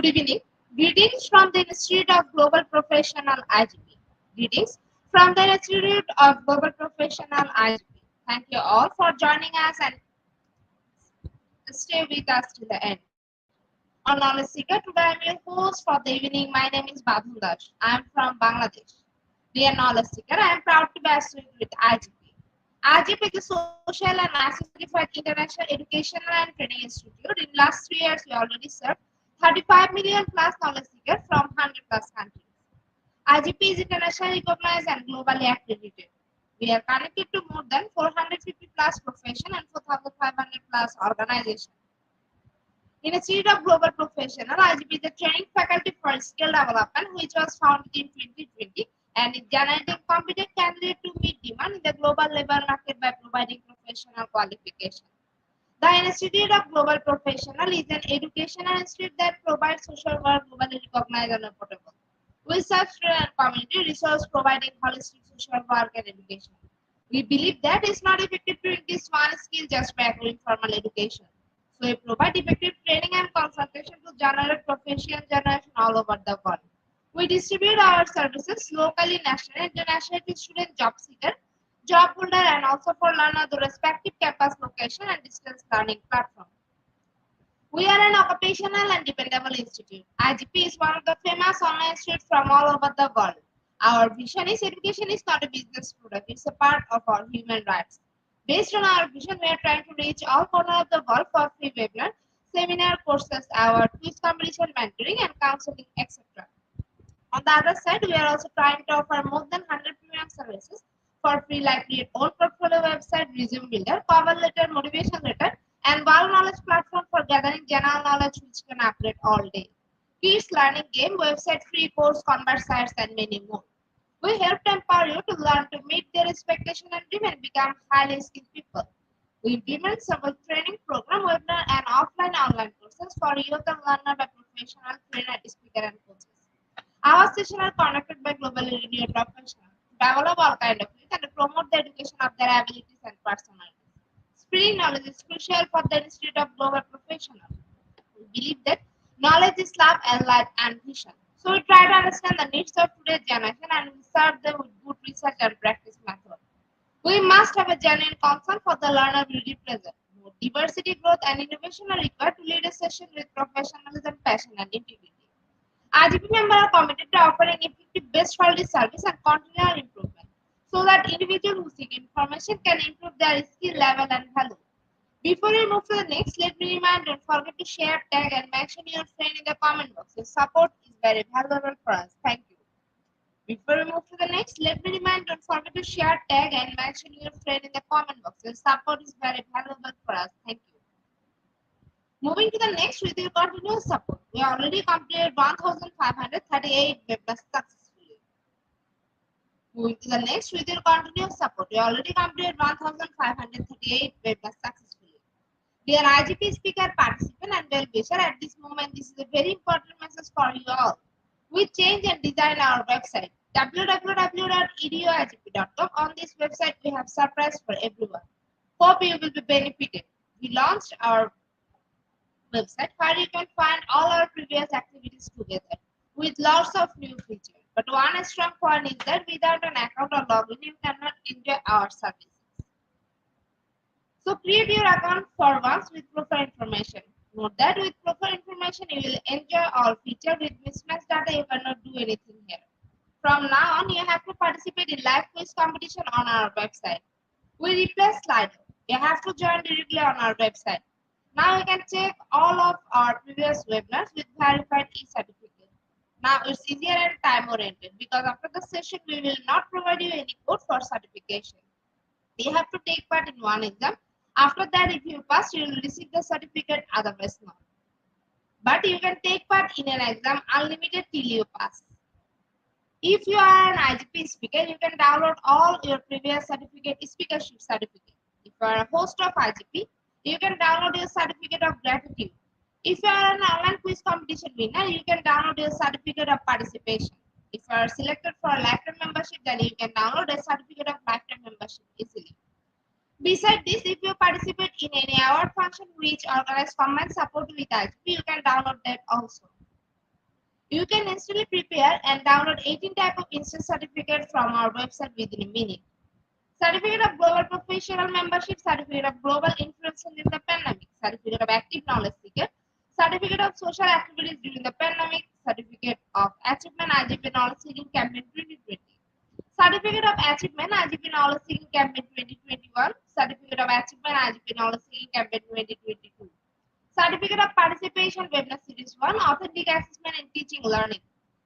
Good evening. Greetings from the Institute of Global Professional IGP. Greetings from the Institute of Global Professional IGP. Thank you all for joining us and stay with us to the end. On Knowledge Seeker, today I am your host for the evening. My name is Badhul Dash. I am from Bangladesh. Dear Knowledge Seeker, I am proud to be associated with IGP. IGP is a social and ISO certified international educational and training institute. In last 3 years, we already served 35 million plus knowledge seekers from 100 plus countries. IGP is internationally recognized and globally accredited. We are connected to more than 450 plus profession and 4,500 plus organizations. In Institute of Global Professional, IGP is the training faculty for skill development, which was founded in 2020 and is generating competent candidates to meet demand in the global labor market by providing professional qualification. The Institute of Global Professional is an educational institute that provides social work globally recognized and affordable. We serve student and community resource providing holistic social work and education. We believe that it's not effective to increase one skill just by acquiring formal education. So we provide effective training and consultation to generate professional generation all over the world. We distribute our services locally, nationally, internationally to student job seeker, job holder, and also for learner the respective campus location and distance learning platform. We are an occupational and dependable institute. IGP is one of the famous online institutes from all over the world. Our vision is education is not a business product, it's a part of our human rights. Based on our vision, we are trying to reach all corners of the world for free webinar, seminar, courses, our quiz competition, mentoring, and counseling, etc. On the other side, we are also trying to offer more than 100 premium services for free, like create own portfolio website, resume builder, cover letter, motivation letter, and world knowledge platform for gathering general knowledge which can update all day. Kids learning game, website, free course, convert sites, and many more. We help to empower you to learn to meet their expectation and dream and become highly skilled people. We implement several training program, webinar, and offline online courses for youth and learner by professional trainer, speaker, and coaches. Our sessions are conducted by globally renowned professionals to develop all kind of youth and to promote the education of their abilities and personalities. Spreading knowledge is crucial for the Institute of Global Professionals. We believe that knowledge is love and light and vision. So we try to understand the needs of today's generation and we serve them with good research and practice method. We must have a genuine concern for the learner we represent. More diversity, growth, and innovation are required to lead a session with professionalism, passion, and integrity. IGP members are committed to offering effective best quality service and continual improvement so that individuals who seek information can improve their skill level and value. Before we move to the next, let me remind don't forget to share, tag, and mention your friend in the comment box. Your support is very valuable for us. Thank you. Before we move to the next, let me remind don't forget to share, tag, and mention your friend in the comment box. Your support is very valuable for us. Thank you. Moving to the next with your continuous support. We already completed 1,538 webinars successfully. Moving to the next with your continuous support. We already completed 1,538 webinars successfully. Dear IGP speaker, participant, and well-wisher, at this moment, this is a very important message for you all. We change and design our website www.eduigp.com. On this website, we have surprise for everyone. Hope you will be benefited. We launched our website where you can find all our previous activities together with lots of new features. But one strong point is that without an account or login, you cannot enjoy our services. So create your account for once with proper information. Note that with proper information, you will enjoy all features. With mismatched data, you cannot do anything here. From now on, you have to participate in live quiz competition on our website. We replace Slido. You have to join directly on our website. Now you can check all of our previous webinars with verified e-certificate. Now it's easier and time-oriented because after the session, we will not provide you any code for certification. You have to take part in one exam. After that, if you pass, you will receive the certificate, otherwise not. But you can take part in an exam unlimited till you pass. If you are an IGP speaker, you can download all your previous speakership certificate. If you are a host of IGP, you can download your certificate of gratitude. If you are an online quiz competition winner, you can download your certificate of participation. If you are selected for a lifetime membership, then you can download a certificate of lifetime membership easily. Besides this, if you participate in any award function which organizes combined support with IGP, you can download that also. You can instantly prepare and download 18 type of instant certificate from our website within a minute. Certificate of Global Professional Membership, Certificate of Global Influence in the Pandemic, Certificate of Active Knowledge Seeker, Certificate of Social Activities during the Pandemic, Certificate of Achievement IGP Knowledge Seeking Campaign 2020, Certificate of Achievement IGP Knowledge Seeking Campaign 2021, Certificate of Achievement IGP Knowledge Seeking Campaign 2022, Certificate of Participation Webinar Series 1, Authentic Assessment in Teaching Learning,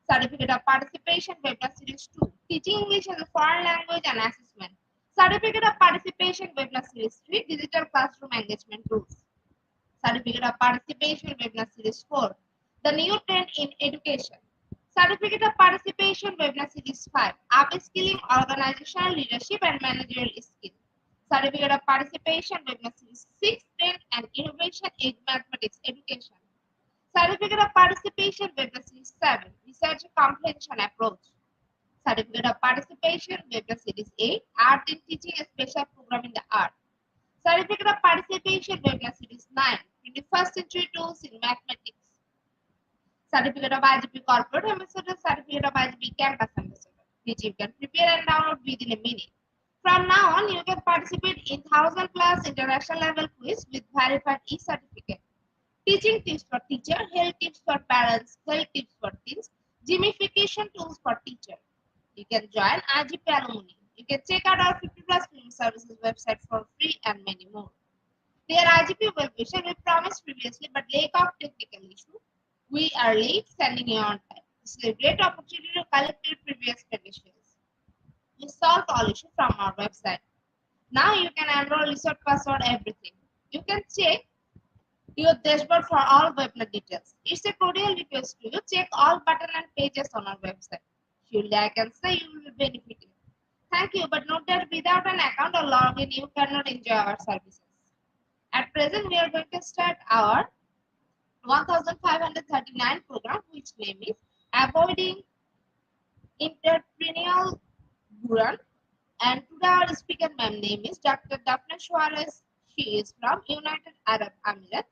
Certificate of Participation Webinar Series 2, Teaching English as a Foreign Language and Assessment, Certificate of Participation Webinar Series 3, Digital Classroom Engagement Tools, Certificate of Participation Webinar Series 4, The New Trend in Education, Certificate of Participation Webinar Series 5, Upskilling Organizational Leadership and Managerial Skills, Certificate of Participation Webinar Series 6, Trend and Innovation in Mathematics Education, Certificate of Participation Webinar Series 7, Research Comprehension Approach, Certificate of Participation Webinar Series 8, Art in Teaching a Special Program in the Art, Certificate of Participation Webinar Series 9, 21st Century Tools in Mathematics, Certificate of IGP Corporate Ambassador, Certificate of IGP Campus Ambassador, which you can prepare and download within a minute. From now on, you can participate in 1000 plus international level quiz with verified e-certificate. Teaching tips for teacher, health tips for parents, health tips for teens, gamification tools for teacher. You can join IGP Alumni. You can check out our 50 plus film services website for free and many more. Dear IGP well-wisher, we promised previously, but lack of technical issue, we are late sending you on time. This is a great opportunity to collect your previous credentials. We solve all issues from our website. Now you can enroll, research password, everything. You can check your dashboard for all webinar details. It's a cordial request to you. Check all buttons and pages on our website. Surely I can say you will be benefiting. Thank you, but note that without an account or login, you cannot enjoy our services. At present, we are going to start our 1539 program, which name is Avoiding Entrepreneurial Burnout. And today our speaker ma'am name is Dr. Daphne Suarez. She is from United Arab Emirates.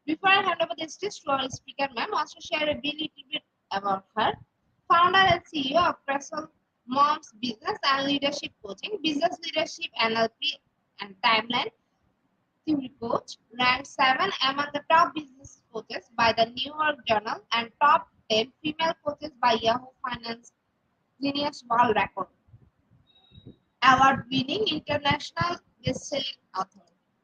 Before I hand over the stage to our speaker ma'am, I also share a little bit about her. Founder and CEO of Cressel Moms Business and Leadership Coaching, Business Leadership NLP and Timeline Theory Coach, ranked 7 among the top business coaches by the New York Journal and top 10 female coaches by Yahoo Finance Genius World Record. Award-winning international best-selling author.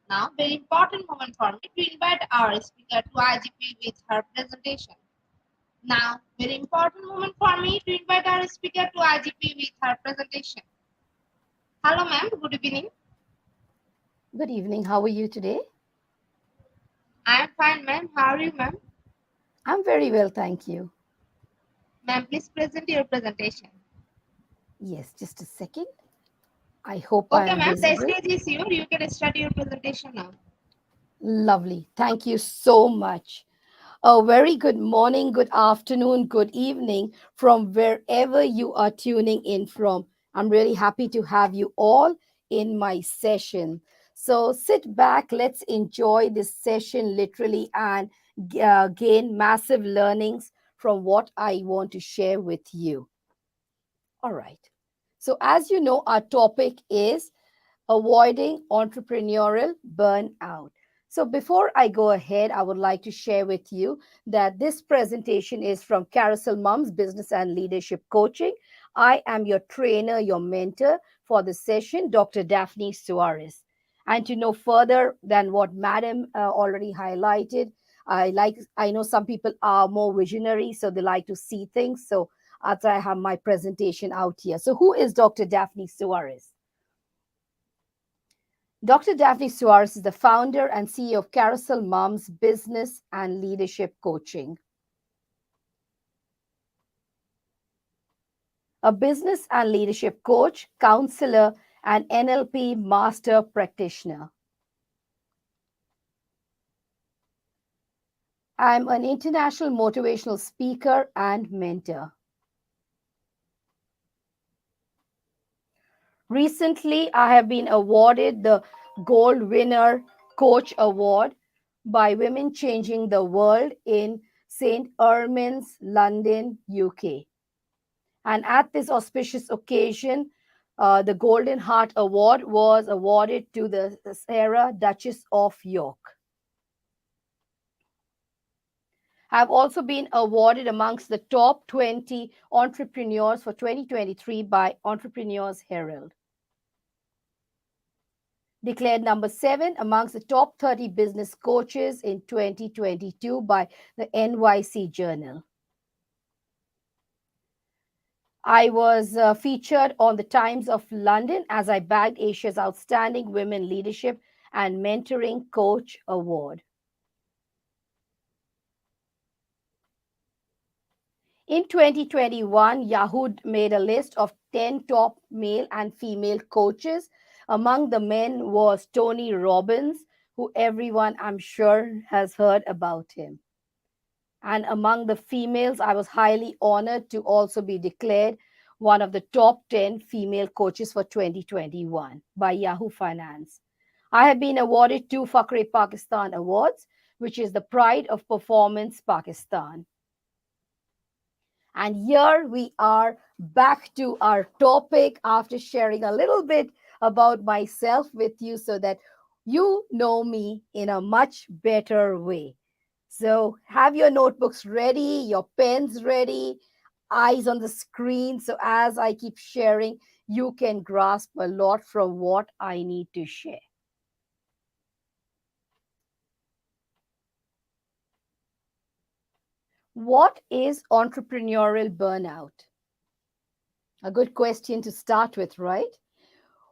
Now, very important moment for me to invite our speaker to IGP with her presentation. Now, very important moment for me to invite our speaker to IGP with her presentation. Hello, ma'am. Good evening. Good evening. How are you today? I am fine, ma'am. How are you, ma'am? I'm very well, thank you. Ma'am, please present your presentation. Yes, just a second. I hope I Okay, am ma'am. The visible. stage is yours. You can start your presentation now. Lovely. Thank you so much. A very good morning, good afternoon, good evening from wherever you are tuning in from. I'm really happy to have you all in my session. So sit back, let's enjoy this session literally and gain massive learnings from what I want to share with you. All right. So, as you know, our topic is avoiding entrepreneurial burnout. So, before I go ahead, I would like to share with you that this presentation is from Carousel Moms Business and Leadership Coaching. I am your trainer, your mentor for the session, Dr. Daphne Suarez. And to know further than what Madam already highlighted, I know some people are more visionary, so they like to see things. So after I have my presentation out here. So who is Dr. Daphne Suarez? Dr. Daphne Suarez is the founder and CEO of Carousel Moms Business and Leadership Coaching, a business and leadership coach, counselor, and NLP master practitioner. I'm an international motivational speaker and mentor. Recently, I have been awarded the Gold Winner Coach Award by Women Changing the World in St. Ermin's, London, UK. And at this auspicious occasion, the Golden Heart Award was awarded to the Sarah, Duchess of York. Have also been awarded amongst the top 20 entrepreneurs for 2023 by Entrepreneurs Herald. Declared number 7 amongst the top 30 business coaches in 2022 by the NYC Journal. I was featured on the Times of London as I bagged Asia's Outstanding Women Leadership and Mentoring Coach Award. In 2021, Yahoo made a list of 10 top male and female coaches. Among the men was Tony Robbins, who everyone I'm sure has heard about him. And among the females, I was highly honored to also be declared one of the top 10 female coaches for 2021 by Yahoo Finance. I have been awarded 2 Fakhre Pakistan Awards, which is the Pride of Performance Pakistan. And here we are back to our topic after sharing a little bit about myself with you so that you know me in a much better way. So have your notebooks ready, your pens ready, eyes on the screen. So as I keep sharing, you can grasp a lot from what I need to share. What is entrepreneurial burnout? A good question to start with, right?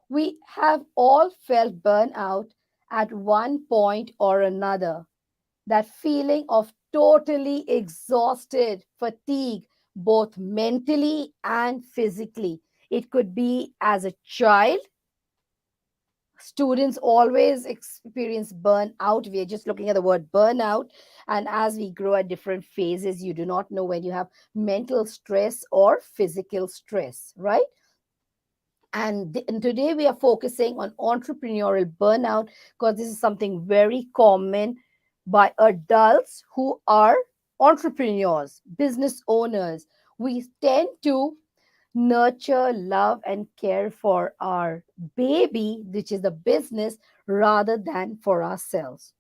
We have all felt burnout at one point or another. That feeling of totally exhausted, fatigue, both mentally and physically. It could be as a child. Students always experience burnout. We are just looking at the word burnout. And as we grow at different phases, you do not know when you have mental stress or physical stress, right? And today we are focusing on entrepreneurial burnout because this is something very common by adults who are entrepreneurs, business owners. We tend to nurture, love, and care for our baby, which is the business, rather than for ourselves.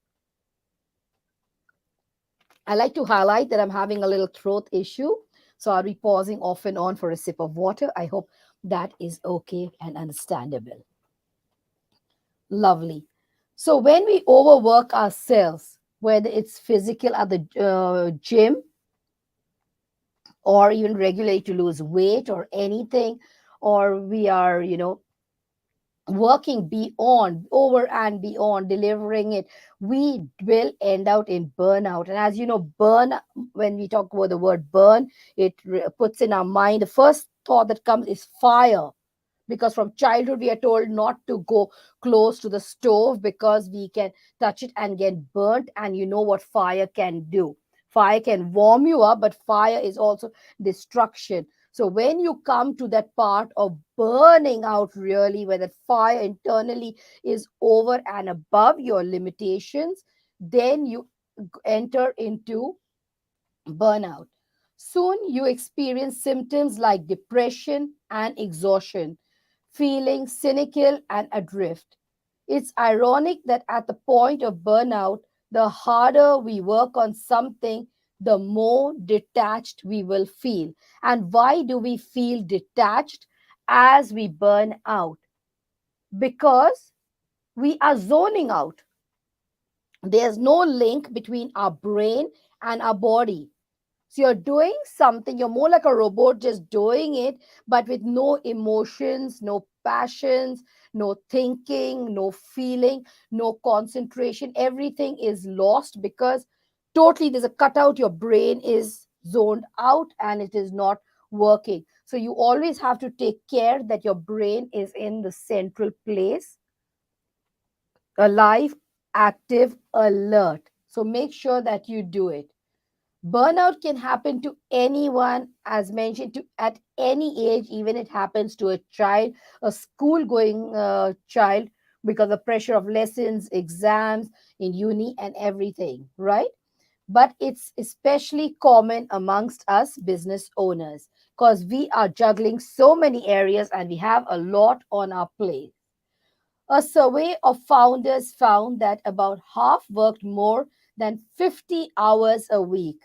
I like to highlight that I'm having a little throat issue, so I'll be pausing off and on for a sip of water. I hope that is okay and understandable. Lovely. So when we overwork ourselves, whether it's physical at the gym or even regularly to lose weight or anything, or we are, working beyond, over and beyond, delivering it, we will end out in burnout. And as you know, when we talk about the word burn, it puts in our mind, the first thought that comes is fire, because from childhood we are told not to go close to the stove because we can touch it and get burnt. And you know what fire can do. Fire can warm you up, but fire is also destruction. So when you come to that part of burning out, really where that fire internally is over and above your limitations, then you enter into burnout. Soon you experience symptoms like depression and exhaustion, feeling cynical and adrift. It's ironic that at the point of burnout, the harder we work on something, the more detached we will feel. And why do we feel detached as we burn out? Because we are zoning out. There's no link between our brain and our body. So you're doing something, you're more like a robot just doing it, but with no emotions, no passions, no thinking, no feeling, no concentration. Everything is lost because totally there's a cutout. Your brain is zoned out and it is not working. So you always have to take care that your brain is in the central place, alive, active, alert. So make sure that you do it. Burnout can happen to anyone, as mentioned, to at any age. Even it happens to a child, a school going child, because of pressure of lessons, exams in uni and everything, right? but it's especially common amongst us business owners because we are juggling so many areas and we have a lot on our plate. A survey of founders found that about half worked more than 50 hours a week,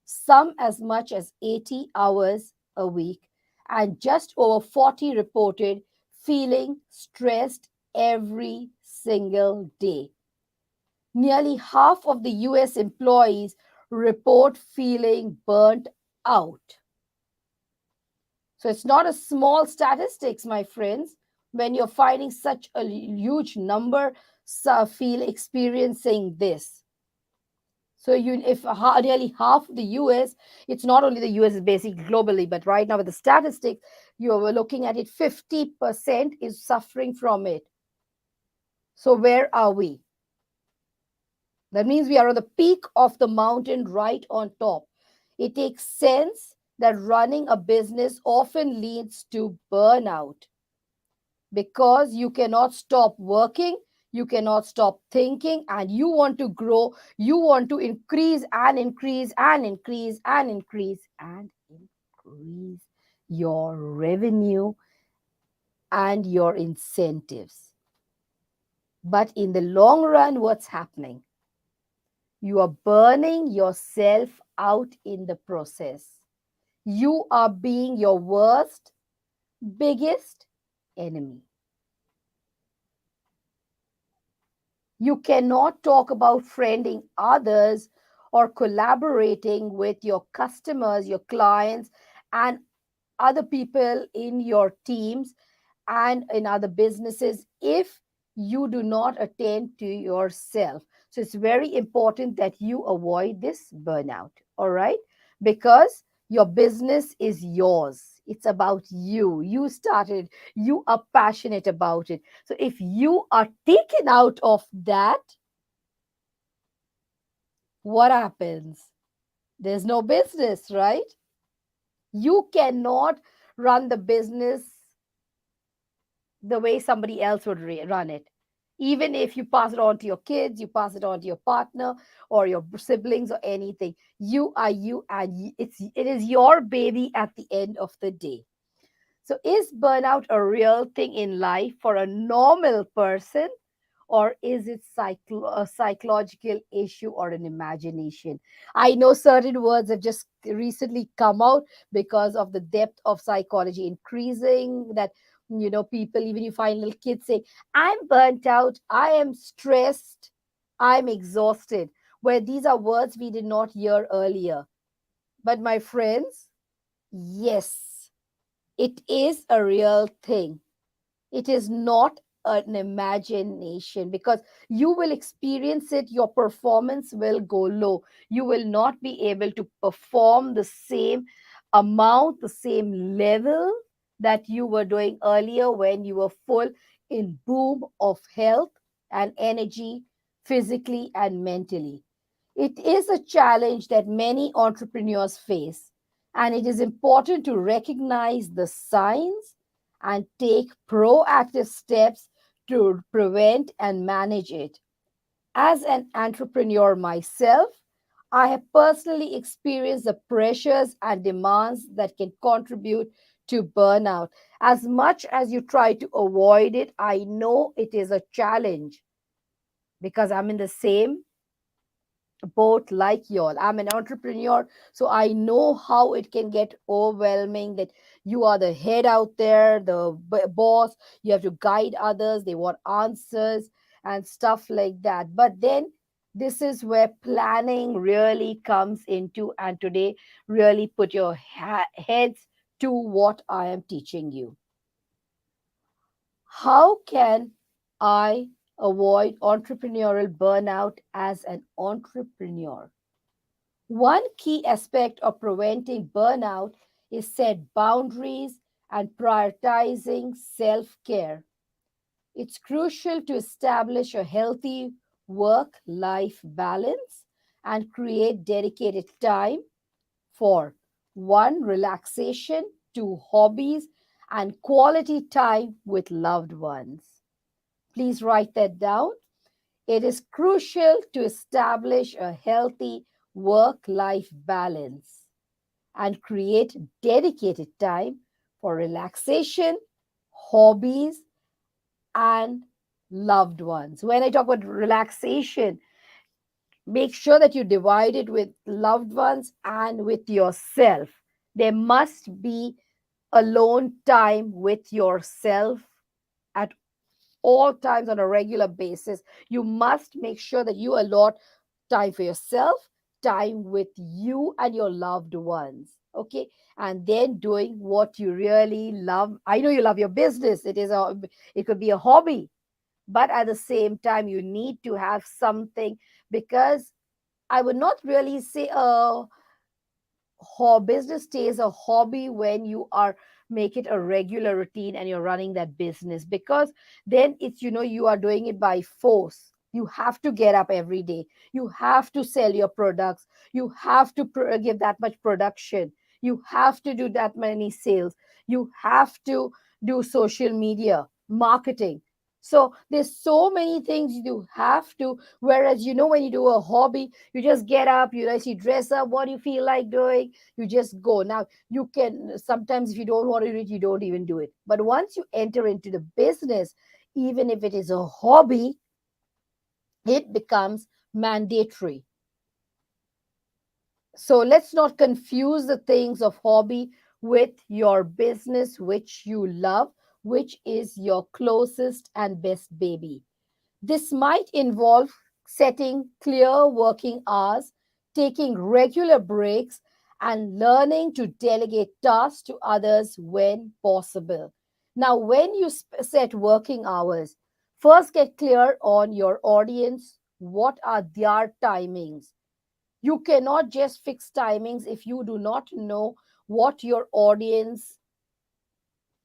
some as much as 80 hours a week, and just over 40 reported feeling stressed every single day. Nearly half of the US employees report feeling burnt out. So it's not a small statistics, my friends, when you're finding such a huge number feel experiencing this. So you, if nearly half the US, it's not only the US, is basically globally, but right now with the statistics, you're looking at it, 50% is suffering from it. So where are we? That means we are on the peak of the mountain right on top. It takes sense that running a business often leads to burnout because you cannot stop working, you cannot stop thinking, and you want to grow, you want to increase and increase and increase and increase and increase your revenue and your incentives. But in the long run, what's happening? You are burning yourself out in the process. You are being your worst, biggest enemy. You cannot talk about friending others or collaborating with your customers, your clients, and other people in your teams and in other businesses if you do not attend to yourself. So it's very important that you avoid this burnout, all right? Because your business is yours. It's about you. You started, you are passionate about it. So if you are taken out of that, what happens? There's no business, right? You cannot run the business the way somebody else would run it. Even if you pass it on to your kids, you pass it on to your partner or your siblings or anything, you are you, and it is your baby at the end of the day. So, is burnout a real thing in life for a normal person? Or is it a psychological issue or an imagination? I know certain words have just recently come out because of the depth of psychology increasing. That, people, even you find little kids saying, I'm burnt out, I am stressed, I'm exhausted. Where these are words we did not hear earlier. But my friends, yes, it is a real thing. It is not an imagination because you will experience it. Your performance will go low. You will not be able to perform the same amount, the same level that you were doing earlier when you were full in boom of health and energy, physically and mentally. It is a challenge that many entrepreneurs face, and it is important to recognize the signs and take proactive steps to prevent and manage it. As an entrepreneur myself, I have personally experienced the pressures and demands that can contribute to burnout. As much as you try to avoid it, I know it is a challenge because I'm in the same both like y'all. I'm an entrepreneur, so I know how it can get overwhelming that you are the head out there, the boss, you have to guide others, they want answers and stuff like that. But then this is where planning really comes into, and today, really put your heads to what I am teaching you. How can I avoid entrepreneurial burnout as an entrepreneur? One key aspect of preventing burnout is set boundaries and prioritizing self care. It's crucial to establish a healthy work life balance and create dedicated time for one, relaxation, two, hobbies, and quality time with loved ones. Please write that down. It is crucial to establish a healthy work life balance and create dedicated time for relaxation, hobbies, and loved ones. When I talk about relaxation, make sure that you divide it with loved ones and with yourself. There must be alone time with yourself at all times on a regular basis. You must make sure that you allot time for yourself, time with you and your loved ones. Okay. And then doing what you really love. I know you love your business. It could be a hobby, but at the same time, you need to have something, because I would not really say business stays a hobby when you are make it a regular routine and you're running that business, because then it's, you are doing it by force. You have to get up every day, you have to sell your products, you have to give that much production, you have to do that many sales, you have to do social media marketing. So there's so many things you have to, whereas when you do a hobby, you just get up, you actually dress up what you feel like doing, you just go. Now you can sometimes, if you don't want to do it, you don't even do it. But once you enter into the business, even if it is a hobby, it becomes mandatory. So let's not confuse the things of hobby with your business, which you love, which is your closest and best baby. This might involve setting clear working hours, taking regular breaks, and learning to delegate tasks to others when possible. Now, when you set working hours, first get clear on your audience. What are their timings? You cannot just fix timings if you do not know what your audience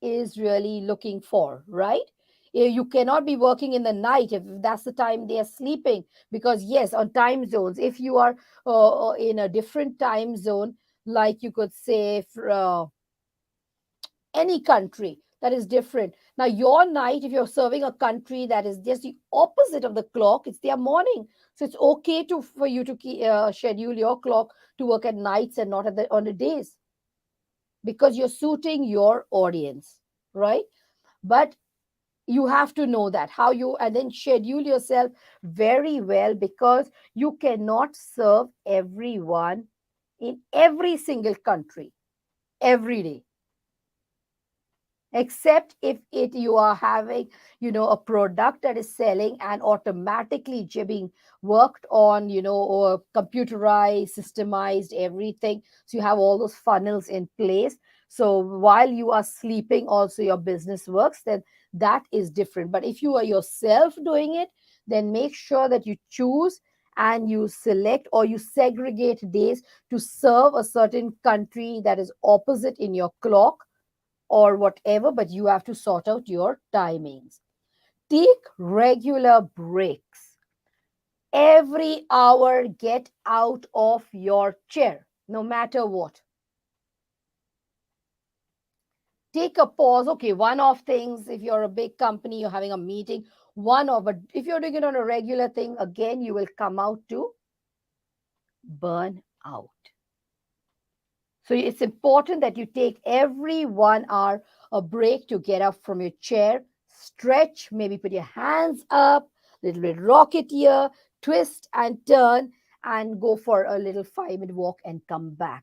is really looking for, right? You cannot be working in the night if that's the time they are sleeping. Because, yes, on time zones, if you are in a different time zone, like you could say any country that is different. Now, your night, if you're serving a country that is just the opposite of the clock, it's their morning. So it's okay for you to schedule your clock to work at nights and not on the days, because you're suiting your audience, right? But you have to know that how you, and then schedule yourself very well, because you cannot serve everyone in every single country every day, except if it you are having a product that is selling and automatically being worked on, or computerized, systemized, everything, so you have all those funnels in place. So while you are sleeping also your business works, then that is different. But if you are yourself doing it, then make sure that you choose and you select or you segregate days to serve a certain country that is opposite in your clock or whatever, but you have to sort out your timings. Take regular breaks. Every hour, get out of your chair, no matter what. Take a pause. Okay, one off things. If you're a big company, you're having a meeting, one off. But if you're doing it on a regular thing, again, you will come out to burn out. So it's important that you take every 1 hour a break to get up from your chair, stretch, maybe put your hands up, little bit rocket here, twist and turn, and go for a little 5 minute walk and come back.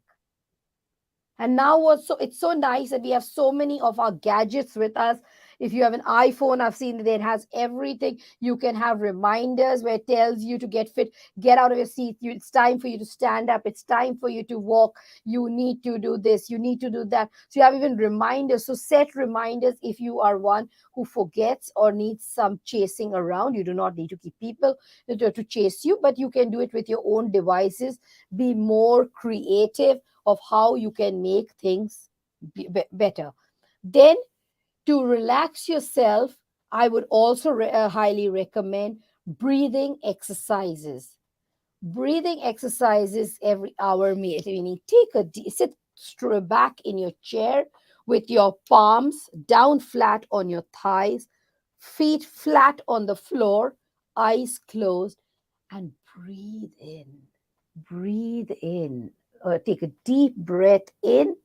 And now also, it's so nice that we have so many of our gadgets with us. If you have an iPhone, I've seen that it has everything. You can have reminders where it tells you to get fit, get out of your seat. It's time for you to stand up. It's time for you to walk. You need to do this. You need to do that. So you have even reminders. So set reminders if you are one who forgets or needs some chasing around. You do not need to keep people to chase you, but you can do it with your own devices. Be more creative of how you can make things better. Then, to relax yourself, I would also highly recommend breathing exercises. Breathing exercises every hour, meaning sit back in your chair with your palms down flat on your thighs, feet flat on the floor, eyes closed, and breathe in. breathe in. Take a deep breath in,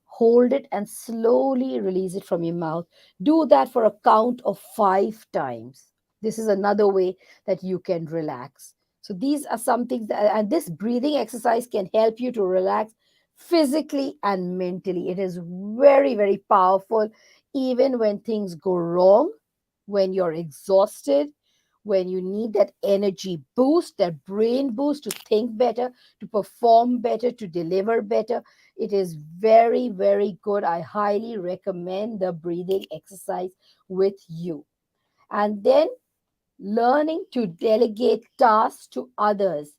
hold it, and slowly release it from your mouth. Do that for a count of 5 times. This is another way that you can relax. So, these are some things that, and this breathing exercise can help you to relax physically and mentally. It is very, very powerful, even when things go wrong, when you're exhausted, when you need that energy boost, that brain boost to think better, to perform better, to deliver better. It is very, very good. I highly recommend the breathing exercise with you. And then learning to delegate tasks to others.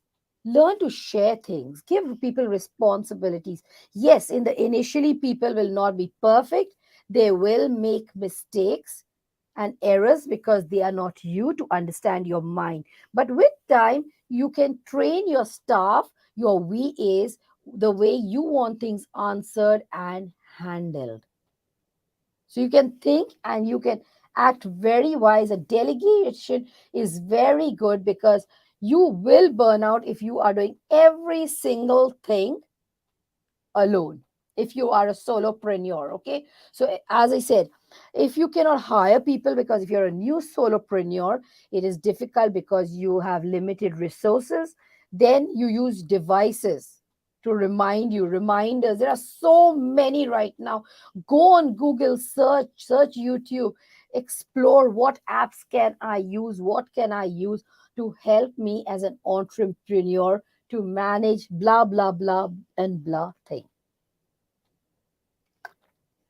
Learn to share things, give people responsibilities. Yes, in the initially, people will not be perfect, they will make mistakes and errors because they are not you to understand your mind. But with time, you can train your staff, your VAs, the way you want things answered and handled. So you can think and you can act very wise. A delegation is very good because you will burn out if you are doing every single thing alone, if you are a solopreneur. Okay, so as I said, if you cannot hire people, because if you're a new solopreneur, it is difficult because you have limited resources, then you use devices to remind you, reminders. There are so many right now. Go on Google, search YouTube, explore what apps can I use, what can I use to help me as an entrepreneur to manage blah blah blah and blah thing.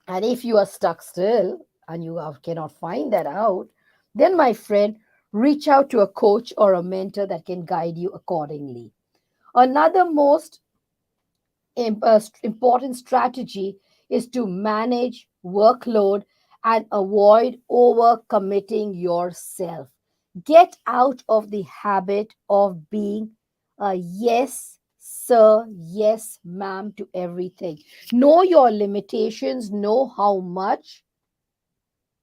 And if you are stuck still and cannot find that out, then my friend, reach out to a coach or a mentor that can guide you accordingly. Another most important strategy is to manage workload and avoid overcommitting yourself. Get out of the habit of being a yes, sir, yes, ma'am to everything. Know your limitations, know how much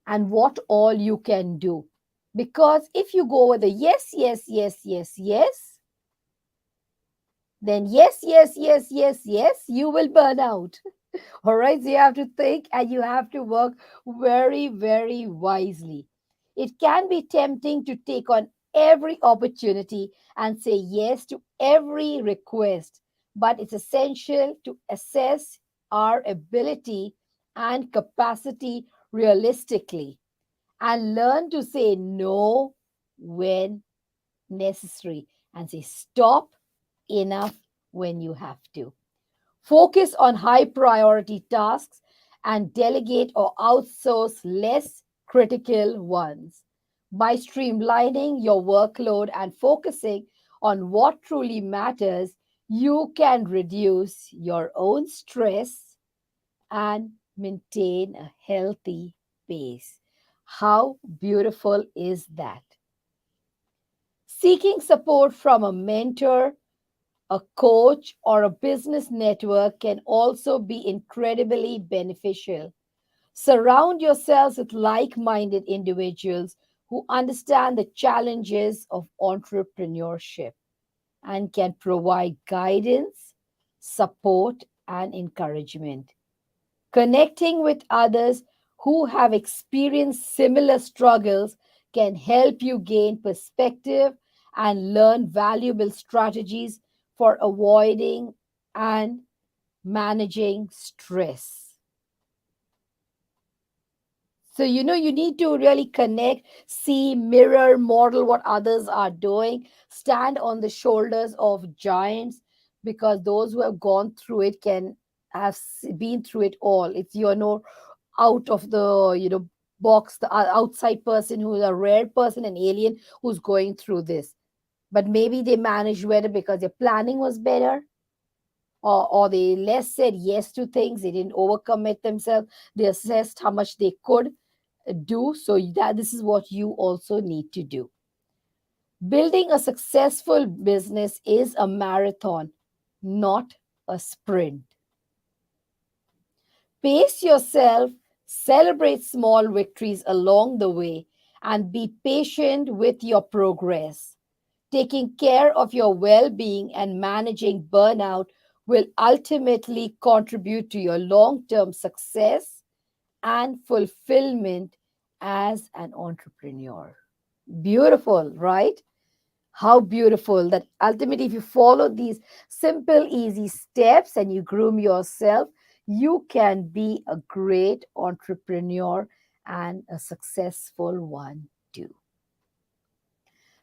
and what all you can do. Because if you go with the yes, yes, yes, yes, yes, then yes, yes, yes, yes, yes, you will burn out. All right, so you have to think and you have to work very, very wisely. It can be tempting to take on every opportunity and say yes to every request, but it's essential to assess our ability and capacity realistically and learn to say no when necessary and say stop, enough when you have to. Focus on high priority tasks and delegate or outsource less critical ones. By streamlining your workload and focusing on what truly matters, you can reduce your own stress and maintain a healthy pace. How beautiful is that? Seeking support from a mentor, a coach, or a business network can also be incredibly beneficial. Surround yourselves with like minded individuals who understand the challenges of entrepreneurship and can provide guidance, support, and encouragement. Connecting with others who have experienced similar struggles can help you gain perspective and learn valuable strategies for avoiding and managing stress. So, you need to really connect, see, mirror, model what others are doing, stand on the shoulders of giants, because those who have gone through it can have been through it all. It's, out of the, box, the outside person who is a rare person, an alien who's going through this. But maybe they managed better because their planning was better, or they less said yes to things. They didn't overcommit themselves. They assessed how much they could do. So that this is what you also need to do. Building a successful business is a marathon, not a sprint. Pace yourself, celebrate small victories along the way, and be patient with your progress. Taking care of your well being and managing burnout will ultimately contribute to your long term success and fulfillment as an entrepreneur. Beautiful, right? How beautiful that ultimately, if you follow these simple, easy steps and you groom yourself, you can be a great entrepreneur and a successful one too.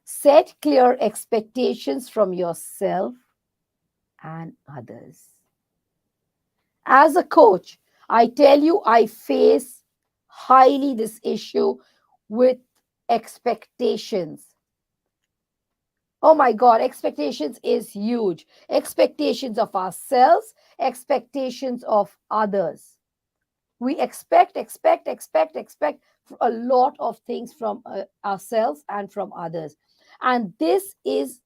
Set clear expectations from yourself and others. As a coach, I tell you, I face highly this issue with expectations. Oh my God, expectations is huge. Expectations of ourselves, expectations of others. We expect a lot of things from ourselves and from others. And this is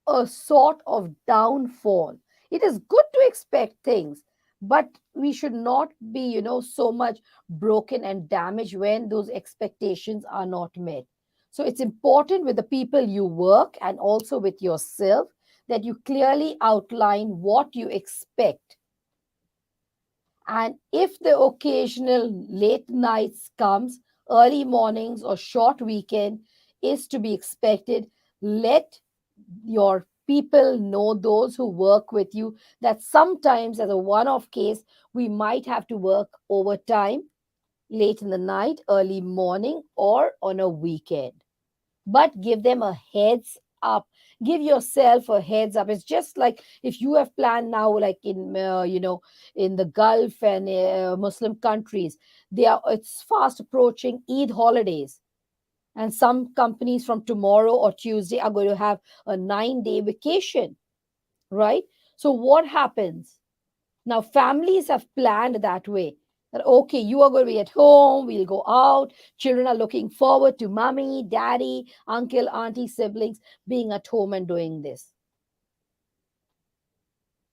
a sort of downfall. It is good to expect things, but we should not be, so much broken and damaged when those expectations are not met. So it's important with the people you work and also with yourself that you clearly outline what you expect. And if the occasional late nights comes, early mornings or short weekend is to be expected, let your people know, those who work with you, that sometimes as a one-off case, we might have to work overtime late in the night, early morning, or on a weekend. But give them a heads up. Give yourself a heads up. It's just like if you have planned now, like in the Gulf and Muslim countries, it's fast approaching Eid holidays, and some companies from tomorrow or Tuesday are going to have a 9-day vacation, right? So what happens? Now, families have planned that way, that, okay, you are going to be at home, we'll go out. Children are looking forward to mommy, daddy, uncle, auntie, siblings being at home and doing this.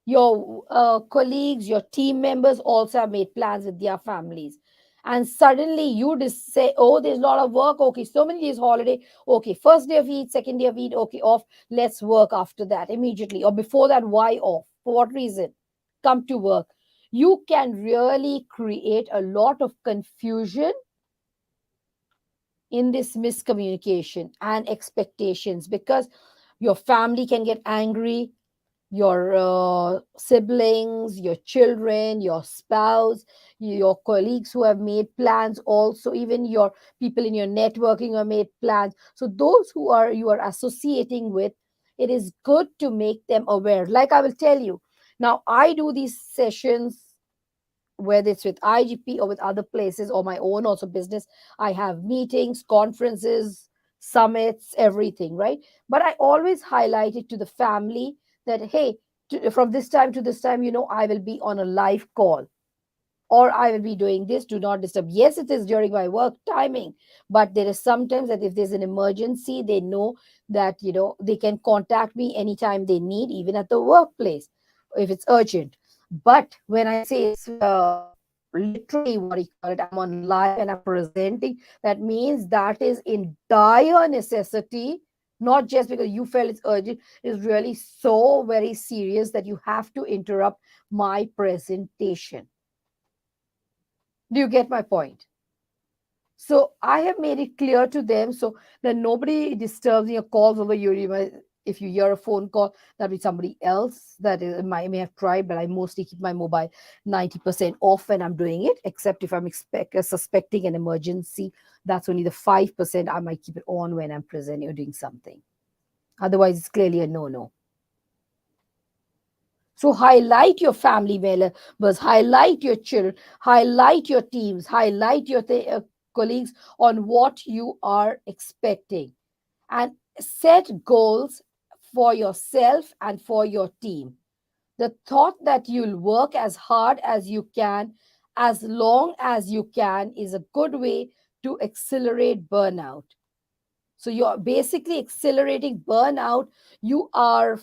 Your colleagues, your team members also have made plans with their families. And suddenly you just say, oh, there's a lot of work. Okay, so many days holiday. Okay, first day of Eid, second day of Eid. Okay, off. Let's work after that immediately. Or before that, why off? For what reason? Come to work. You can really create a lot of confusion in this miscommunication and expectations, because your family can get angry, your siblings, your children, your spouse, your colleagues who have made plans, also even your people in your networking have made plans. So those who are you are associating with, it is good to make them aware. Like I will tell you, now I do these sessions, whether it's with IGP or with other places or my own also business. I have meetings, conferences, summits, everything, right? But I always highlight it to the family that, hey, from this time to this time, I will be on a live call, or I will be doing this. Do not disturb. Yes, it is during my work timing, but there is sometimes that if there's an emergency, they know that, they can contact me anytime they need, even at the workplace, if it's urgent. But when I say it's literally what you call it, I'm on live and I'm presenting, that means that is in dire necessity, not just because you felt it's urgent. It's really so very serious that you have to interrupt my presentation. Do you get my point? So I have made it clear to them so that nobody disturbs your calls over your if you hear a phone call, that'll be somebody else that may have tried, but I mostly keep my mobile 90% off when I'm doing it, except if I'm suspecting an emergency. That's only the 5% I might keep it on when I'm presenting or doing something. Otherwise, it's clearly a no-no. So highlight your family members, highlight your children, highlight your teams, highlight your colleagues on what you are expecting, and set goals for yourself and for your team. The thought that you'll work as hard as you can, as long as you can, is a good way to accelerate burnout. So you're basically accelerating burnout. You are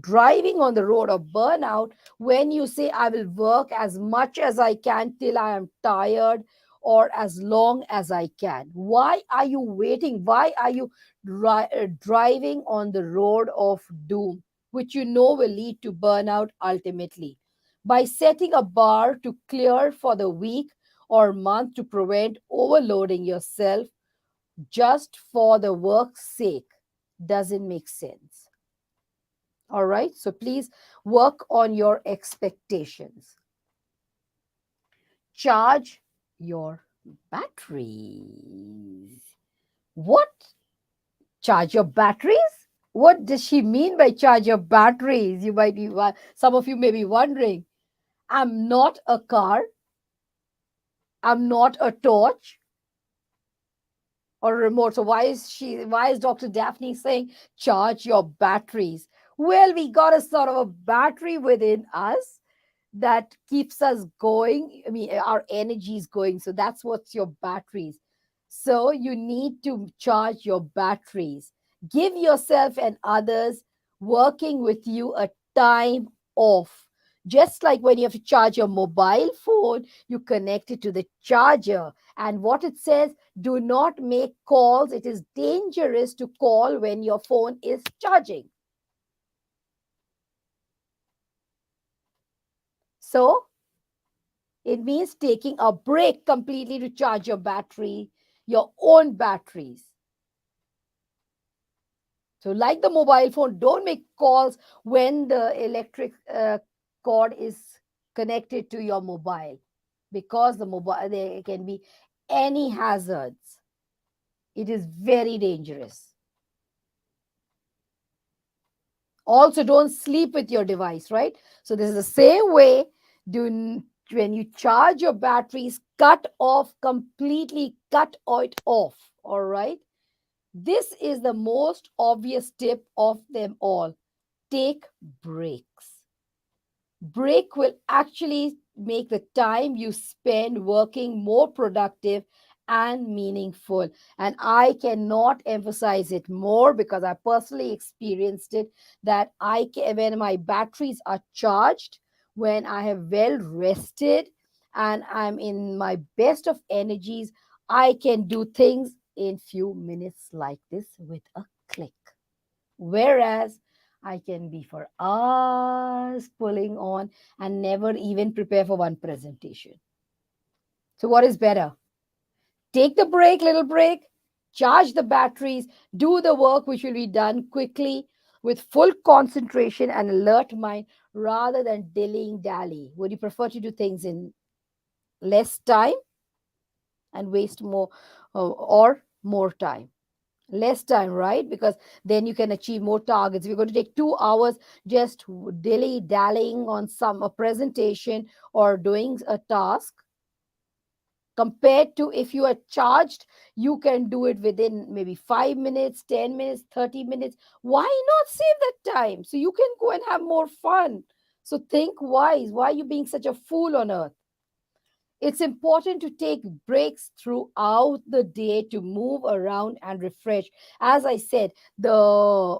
driving on the road of burnout when you say, I will work as much as I can till I am tired, or as long as I can. Why are you waiting? Why are you driving on the road of doom, which you know will lead to burnout ultimately. By setting a bar to clear for the week or month to prevent overloading yourself just for the work's sake doesn't make sense. All right, so please work on your expectations. Charge your batteries. What? Charge your batteries? What does she mean by charge your batteries? You might be, some of you may be wondering. I'm not a car. I'm not a torch or a remote. So why is Dr. Daphne saying charge your batteries? Well, we got a sort of a battery within us that keeps us going. I mean, our energy is going. So that's what's your batteries. So you need to charge your batteries. Give yourself and others working with you a time off. Just like when you have to charge your mobile phone, you connect it to the charger. And what it says, do not make calls. It is dangerous to call when your phone is charging. So it means taking a break completely to charge your battery, your own batteries. So, like the mobile phone, don't make calls when the electric cord is connected to your mobile because there can be any hazards. It is very dangerous. Also, don't sleep with your device, right? So, this is the same way. When you charge your batteries, cut off completely, cut it off. All right. This is the most obvious tip of them all. Take breaks. Break will actually make the time you spend working more productive and meaningful. And I cannot emphasize it more because I personally experienced it that when my batteries are charged, when I have well rested and I'm in my best of energies, I can do things in few minutes like this with a click. Whereas I can be for hours pulling on and never even prepare for one presentation. So, what is better? Take the break, little break, charge the batteries, do the work which will be done quickly with full concentration and alert mind rather than dilly dally. Would you prefer to do things in less time and waste more or more time? Less time, right? Because then you can achieve more targets. If you're going to take 2 hours just dilly dallying on some a presentation or doing a task, compared to if you are charged, you can do it within maybe 5 minutes, 10 minutes, 30 minutes. Why not save that time so you can go and have more fun? So think wise. Why are you being such a fool on earth? It's important to take breaks throughout the day to move around and refresh. As I said, the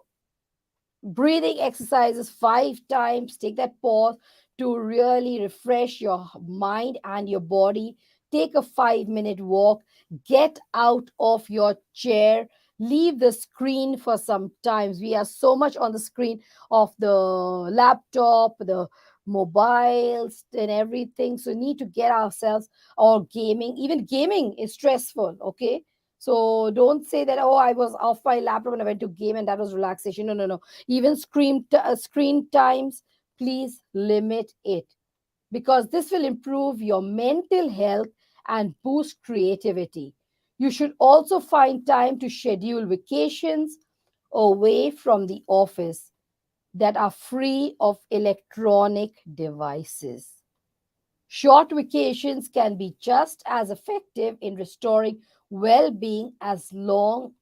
breathing exercises 5 times, take that pause to really refresh your mind and your body. Take a 5-minute walk, get out of your chair, leave the screen for some times. We are so much on the screen of the laptop, the mobiles and everything, so need to get ourselves, or gaming, even gaming is stressful. Okay, so don't say that, oh, I was off my laptop and I went to game and that was relaxation. No, no, no. Even screen times, please limit it because this will improve your mental health and boost creativity. You should also find time to schedule vacations away from the office that are free of electronic devices. Short vacations can be just as effective in restoring well being as long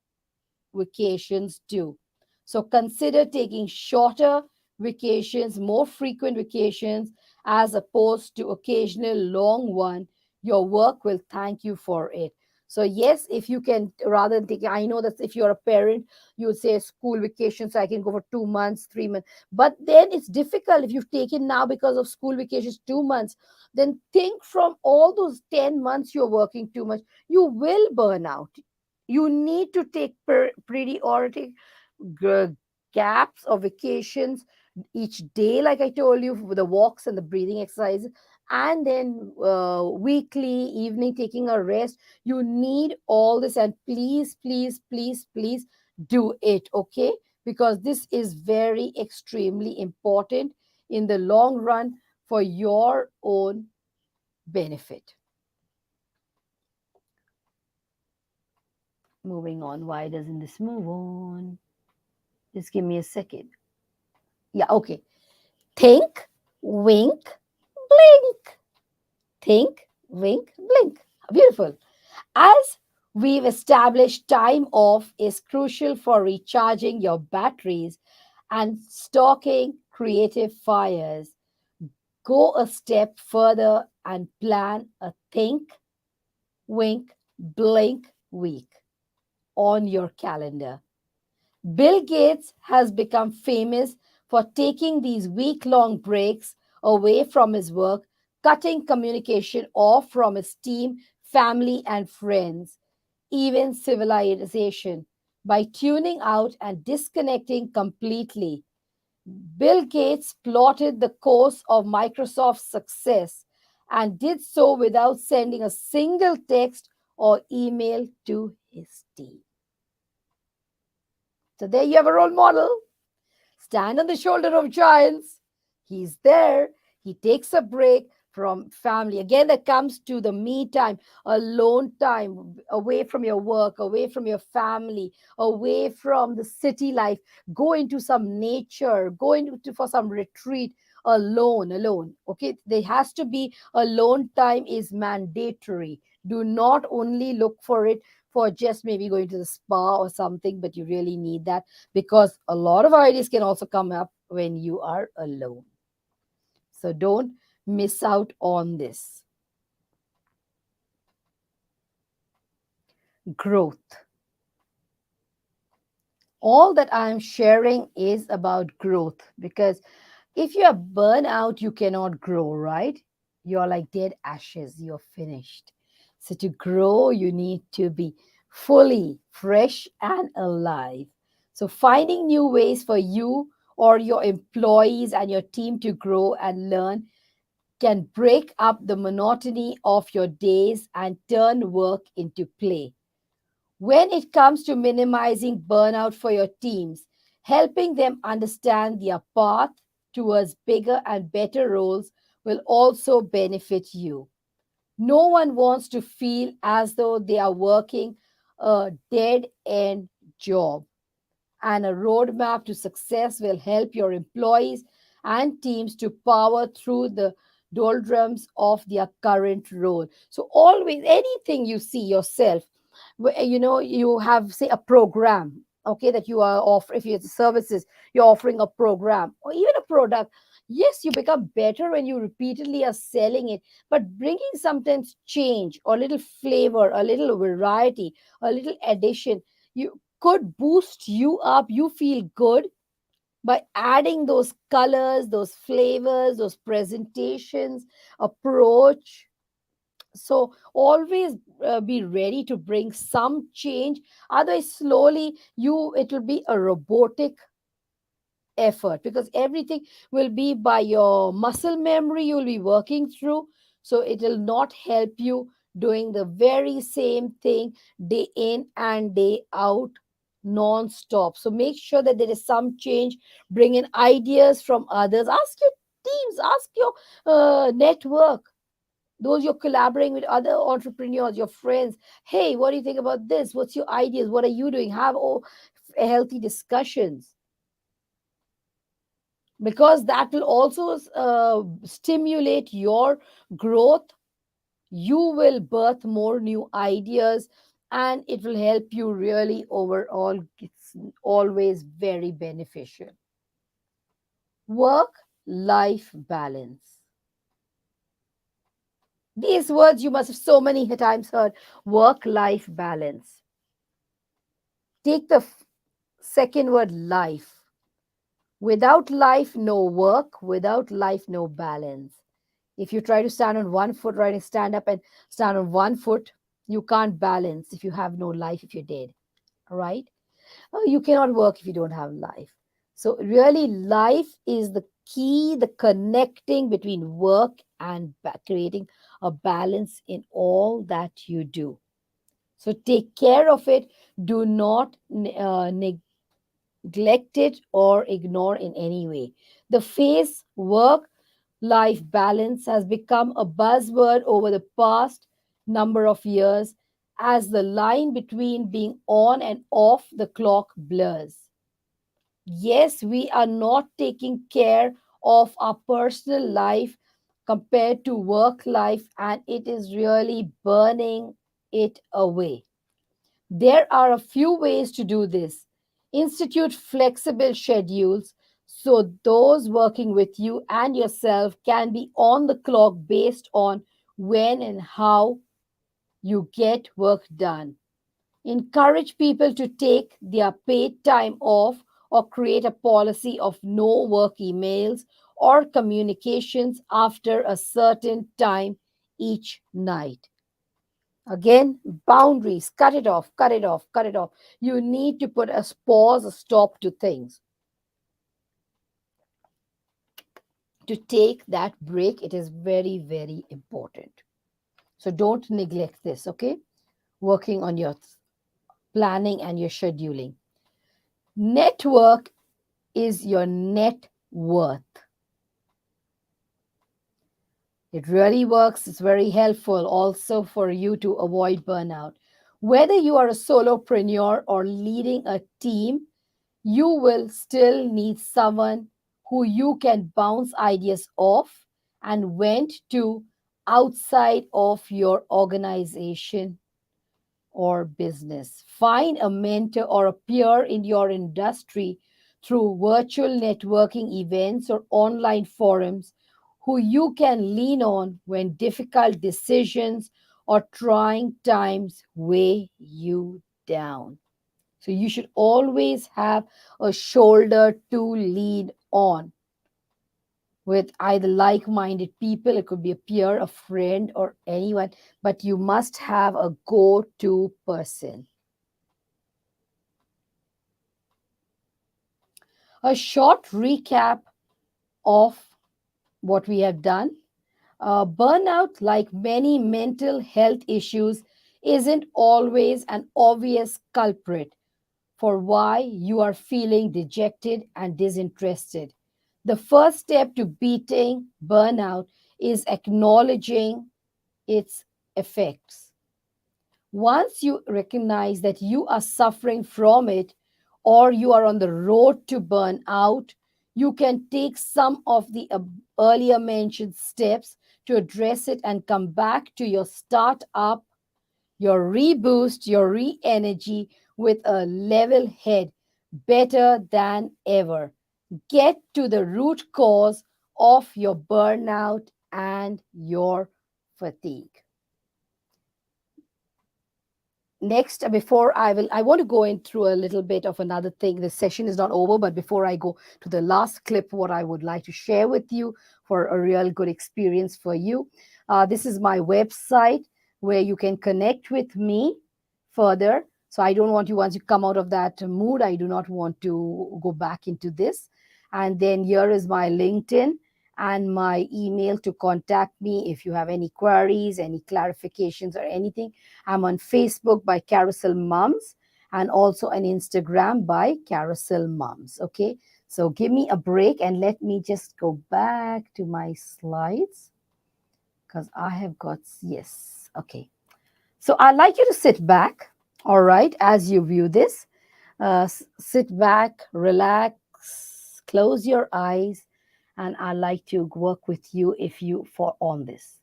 vacations do. So consider taking shorter vacations, more frequent vacations, as opposed to occasional long one. Your work will thank you for it. So yes, if you can, rather than taking, I know that if you're a parent, you would say school vacation, so I can go for 2 months, 3 months. But then it's difficult if you've taken now because of school vacations 2 months. Then think from all those 10 months you're working too much, you will burn out. You need to take periodic g- gaps or vacations each day, like I told you, with the walks and the breathing exercises, and then weekly evening taking a rest. You need all this, and please, please, please, please do it, okay? Because this is very extremely important in the long run for your own benefit. Moving on. Why doesn't this move on? Just give me a second. Yeah, okay. Think, wink, blink. Think, wink, blink. Beautiful. As we've established, time off is crucial for recharging your batteries and stalking creative fires. Go a step further and plan a think, wink, blink week on your calendar. Bill Gates has become famous for taking these week long breaks away from his work, cutting communication off from his team, family, and friends, even civilization. By tuning out and disconnecting completely, Bill Gates plotted the course of Microsoft's success and did so without sending a single text or email to his team. So, there you have a role model. Stand on the shoulder of giants. He's there. He takes a break from family. Again, that comes to the me time, alone time, away from your work, away from your family, away from the city life. Go into some nature, go into for some retreat alone, alone. Okay, there has to be alone time is mandatory. Do not only look for it for just maybe going to the spa or something, but you really need that because a lot of ideas can also come up when you are alone. So don't miss out on this. Growth. All that I am sharing is about growth because if you are burnt out, you cannot grow, right? You're like dead ashes, you're finished. So to grow, you need to be fully fresh and alive. So finding new ways for you or your employees and your team to grow and learn can break up the monotony of your days and turn work into play. When it comes to minimizing burnout for your teams, helping them understand their path towards bigger and better roles will also benefit you. No one wants to feel as though they are working a dead end job, and a roadmap to success will help your employees and teams to power through the doldrums of their current role. So, always anything you see yourself, you have, say, a program, okay, that you are offering. If it's services, you're offering a program or even a product. Yes, you become better when you repeatedly are selling it, but bringing sometimes change or a little flavor, a little variety, a little addition, you could boost you up. You feel good by adding those colors, those flavors, those presentations, approach. So always be ready to bring some change. Otherwise, slowly it will be a robotic effort because everything will be by your muscle memory you will be working through. So it will not help you doing the very same thing day in and day out non-stop. So make sure that there is some change. Bring in ideas from others. Ask your teams, ask your network, those you're collaborating with, other entrepreneurs, your friends. Hey, what do you think about this? What's your ideas? What are you doing? Have healthy discussions because that will also stimulate your growth. You will birth more new ideas and it will help you really overall. It's always very beneficial. Work life balance. These words you must have so many times heard. Work life balance. Take the second word, life. Without life, no work. Without life, no balance. If you try to stand on one foot, right, stand up and stand on one foot, You can't balance if you have no life, if you're dead, all right? You cannot work if you don't have life. So, really, life is the key, the connecting between work and creating a balance in all that you do. So, take care of it. Do not neglect it or ignore in any way. The phrase work life balance has become a buzzword over the past number of years as the line between being on and off the clock blurs. Yes, we are not taking care of our personal life compared to work life, and it is really burning it away. There are a few ways to do this. Institute flexible schedules so those working with you and yourself can be on the clock based on when and how you get work done. Encourage people to take their paid time off or create a policy of no work emails or communications after a certain time each night. Again, boundaries, cut it off, cut it off, cut it off. You need to put a pause, a stop to things. To take that break, it is very, very important. So don't neglect this, okay? Working on your planning and your scheduling. Network is your net worth. It really works. It's very helpful also for you to avoid burnout. Whether you are a solopreneur or leading a team, you will still need someone who you can bounce ideas off and vent to outside of your organization or business. Find a mentor or a peer in your industry through virtual networking events or online forums who you can lean on when difficult decisions or trying times weigh you down. So you should always have a shoulder to lean on with either like minded people. It could be a peer, a friend, or anyone, but you must have a go to person. A short recap of what we have done. Burnout, like many mental health issues, isn't always an obvious culprit for why you are feeling dejected and disinterested. The first step to beating burnout is acknowledging its effects. Once you recognize that you are suffering from it or you are on the road to burn out, you can take some of the earlier mentioned steps to address it and come back to your startup, your reboost, your re energy with a level head better than ever. Get to the root cause of your burnout and your fatigue. Next, before I want to go in through a little bit of another thing. The session is not over, but before I go to the last clip, what I would like to share with you for a real good experience for you. This is my website where you can connect with me further. So I don't want you, once you come out of that mood, I do not want to go back into this. And then here is my LinkedIn and my email to contact me if you have any queries, any clarifications, or anything. I'm on Facebook by Carousel Mums and also on Instagram by Carousel Mums. Okay, so give me a break and let me just go back to my slides because I have got, yes, okay. So I'd like you to sit back, all right, as you view this. Sit back, relax, close your eyes, and I'd like to work with you if you for on this.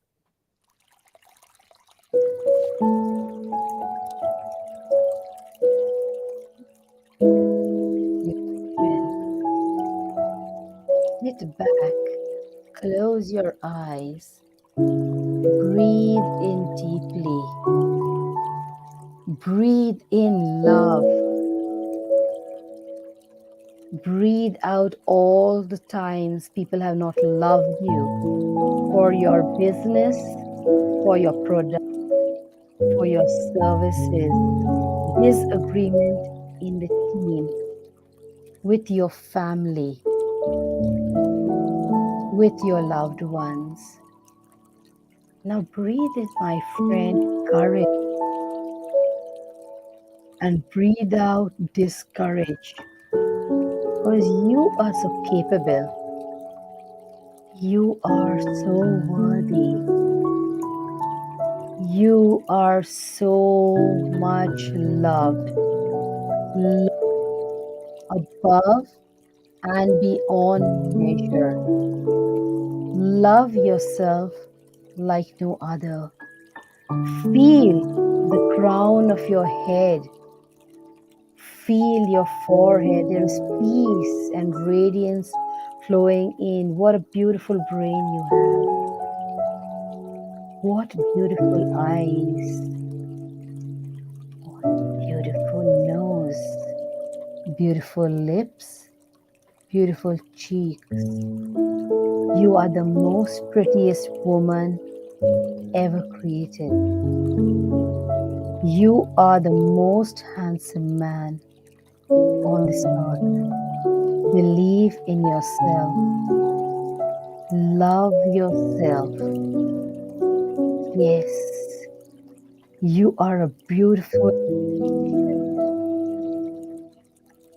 Yes, you can sit back, close your eyes, breathe in deeply, breathe in love, breathe out all the times people have not loved you for your business, for your product, for your services, disagreement in the team, with your family, with your loved ones. Now breathe in, my friend, courage, and breathe out discourage, because you are so capable. You are so worthy. You are so much loved, loved above and beyond measure. Love yourself like no other. Feel the crown of your head. Feel your forehead. There is peace and radiance flowing in. What a beautiful brain you have. What beautiful eyes. What beautiful nose. Beautiful lips. Beautiful cheeks. You are the most prettiest woman ever created. You are the most handsome man on this earth. Believe in yourself. Love yourself. Yes, you are a beautiful creation.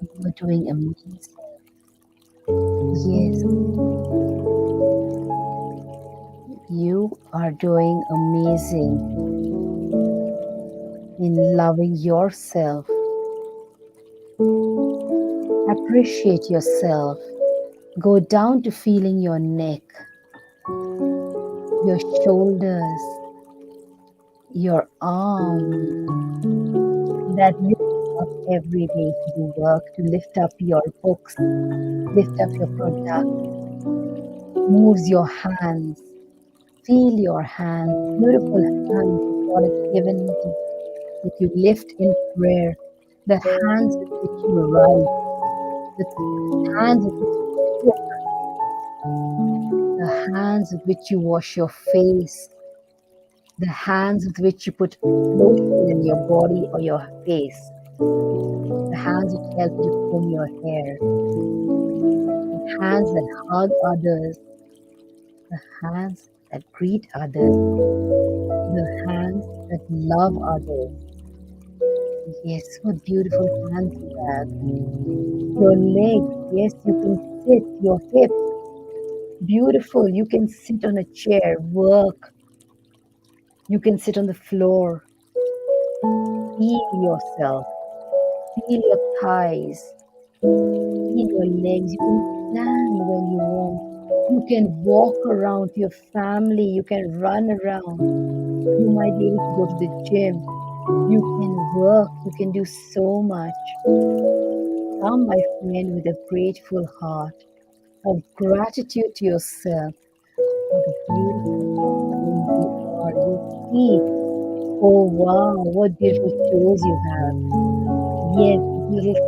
You are doing amazing. Yes, you are doing amazing in loving yourself. Appreciate yourself. Go down to feeling your neck, your shoulders, your arms that lift up every day to do work, to lift up your books, lift up your product, moves your hands, feel your hands, beautiful hands that God has given you, that you lift in prayer, the hands with which you write, the hands with which you cook, the hands with which you wash your face, the hands with which you put lotion in your body or your face, the hands which help you to comb your hair, the hands that hug others, the hands that greet others, the hands that love others. Yes, what beautiful hands you have. Your legs, yes, you can sit, your hips, beautiful. You can sit on a chair, work. You can sit on the floor. Feel yourself, feel your thighs, feel your legs. You can stand when you want. You can walk around to your family. You can run around. You might be able to go to the gym. You can work. You can do so much. Come, my friend, with a grateful heart of gratitude to yourself for the beautiful being you are. Your feet. Oh, wow, what beautiful toes you have. Yes, little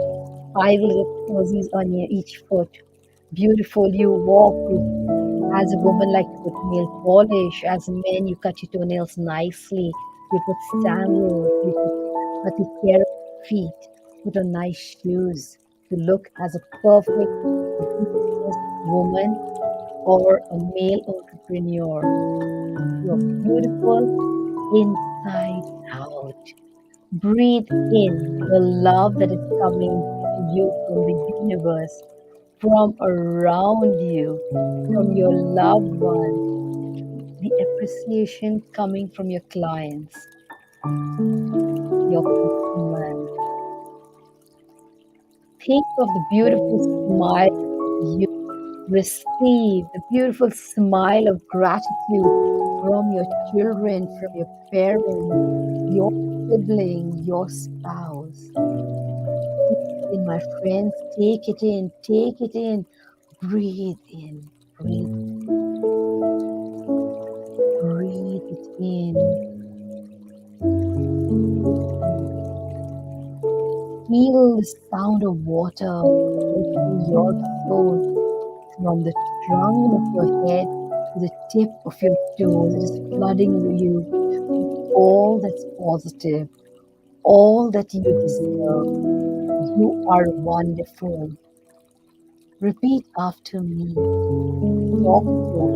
5 little posies on your each foot. Beautiful. You walk. You, as a woman, like to put nail polish. As a man, you cut your toenails nicely. You put sandals. Take care of your feet. Put on nice shoes to look as a perfect business woman or a male entrepreneur. You're beautiful inside out. Breathe in the love that is coming to you from the universe, from around you, from your loved ones, the appreciation coming from your clients, your customers. Think of the beautiful smile you receive, the beautiful smile of gratitude from your children, from your parents, your sibling, your spouse. Take it in, my friends. Take it in. Take it in. Breathe in. Breathe. Breathe it in. Breathe in. Feel the sound of water touching your soul from the crown of your head to the tip of your toes. It is flooding you all that's positive, all that you deserve. You are wonderful. Repeat after me. Talk to yourself.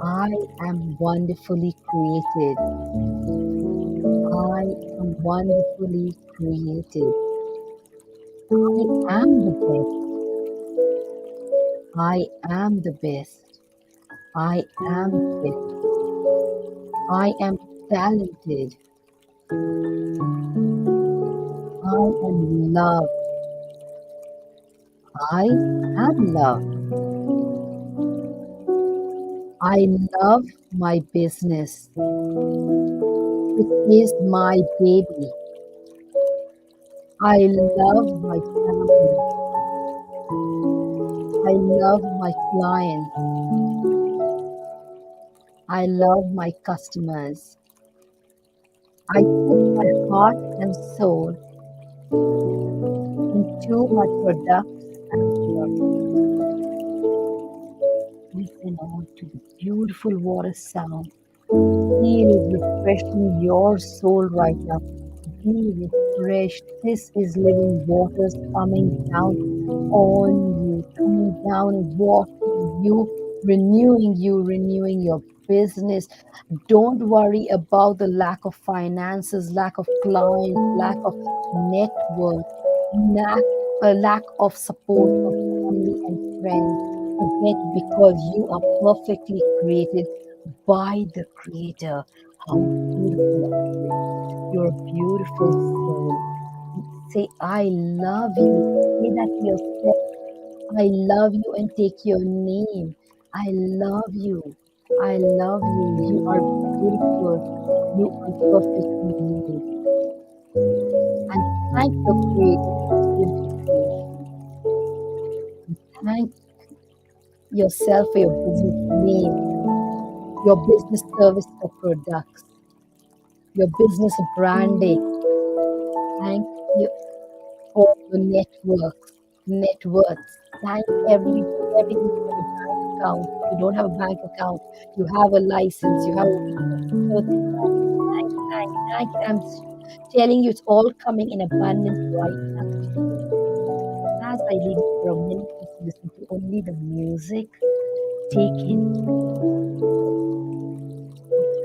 I am wonderfully created. I am wonderfully created. I am the best. I am the best. I am the best. I am talented. I am loved. I am loved. I love my business. It is my baby. I love my family. I love my clients. I love my customers. I put my heart and soul into my products and services. Listen on to the beautiful water sound. Feel it refreshing your soul right now. Be refreshed. This is living waters coming down on you, coming down and washing you, renewing your business. Don't worry about the lack of finances, lack of clients, lack of network, lack, lack of support from family and friends. Forget, because you are perfectly created by the Creator. How beautiful are you? You're a beautiful soul. Say, I love you. Say that to yourself. I love you, and take your name. I love you. I love you. You are beautiful. You are perfectly made. And thank your Creator for this beautiful creation. And thank yourself for your business name, your business service or products, your business branding. Thank you for your networks, net worths. Thank everything from your bank account. If you don't have a bank account, you have a license, you have a visa. So thank. Telling you, it's all coming in abundance right now to you. As I leave you for a minute, just listen to only the music. Take in,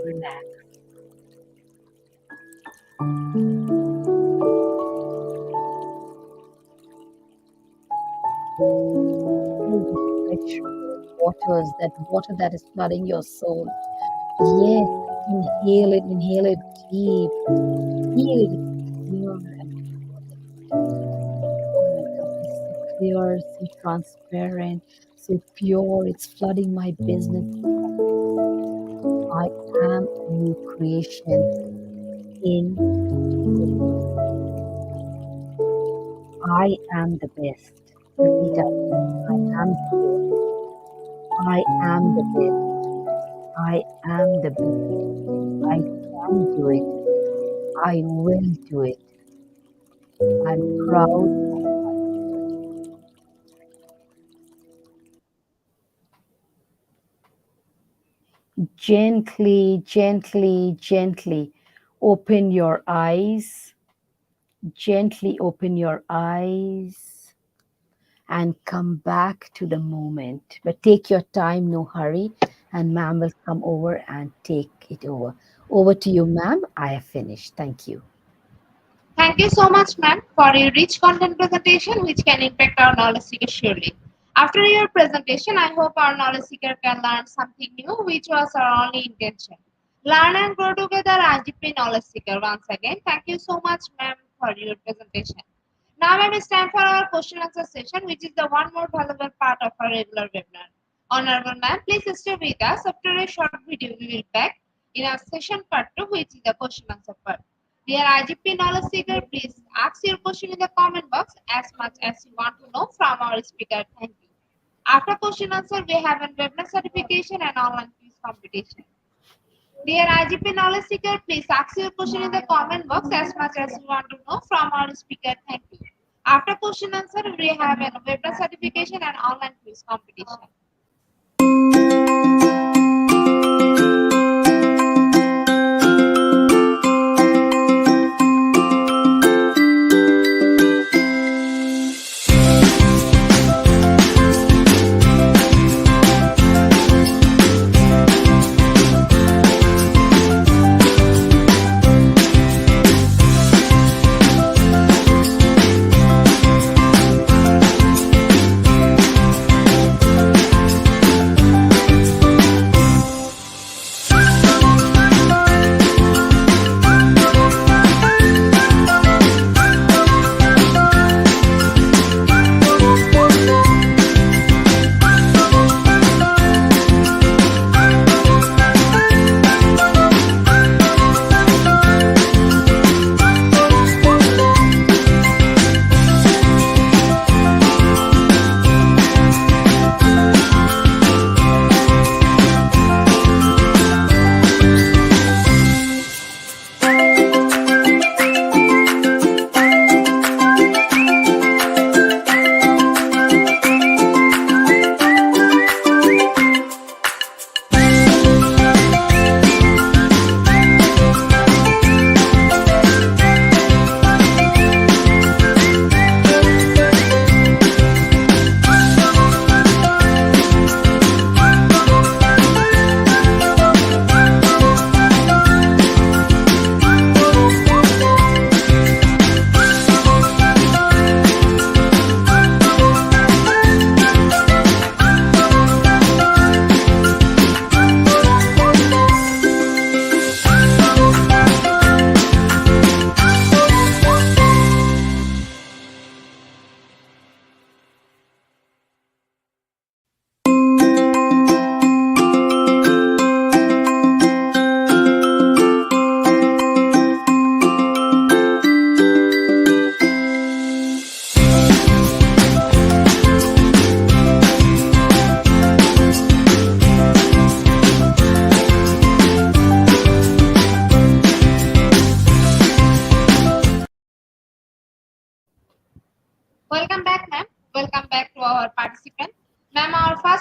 relax. Feel the fresh waters, that water that is flooding your soul. Yes, inhale it deep. Feel it, it's clear and pure. Oh my God, it's so clear, so transparent, so pure. It's flooding my business. I am a new creation in the world. I am the best. Repeat after me. I am the best. I am the best. I am the best. I can do it. I will do it. I'm proud of myself. Gently, gently, gently open your eyes. Gently open your eyes and come back to the moment. But take your time, no hurry, and ma'am will come over and take it over. Over to you, ma'am. I have finished. Thank you. Thank you so much, ma'am, for your rich content presentation, which can impact our knowledge seeker surely. After your presentation, I hope our knowledge seeker can learn something new, which was our only intention. Learn and grow together, IGP knowledge seeker. Once again, thank you so much, ma'am, for your presentation. Now, ma'am, it's time for our question and answer session, which is the one more valuable part of our regular webinar. Honorable ma'am, please stay with us. After a short video, we will back in our session part 2, which is the question and answer part. Dear IGP knowledge seeker, please ask your question in the comment box as much as you want to know from our speaker. Thank you. After question answer, we have a webinar certification and online quiz competition. Dear IGP knowledge seeker, please ask your question in the comment box as much as you want to know from our speaker. Thank you. After question answer, we have a webinar certification and online quiz competition.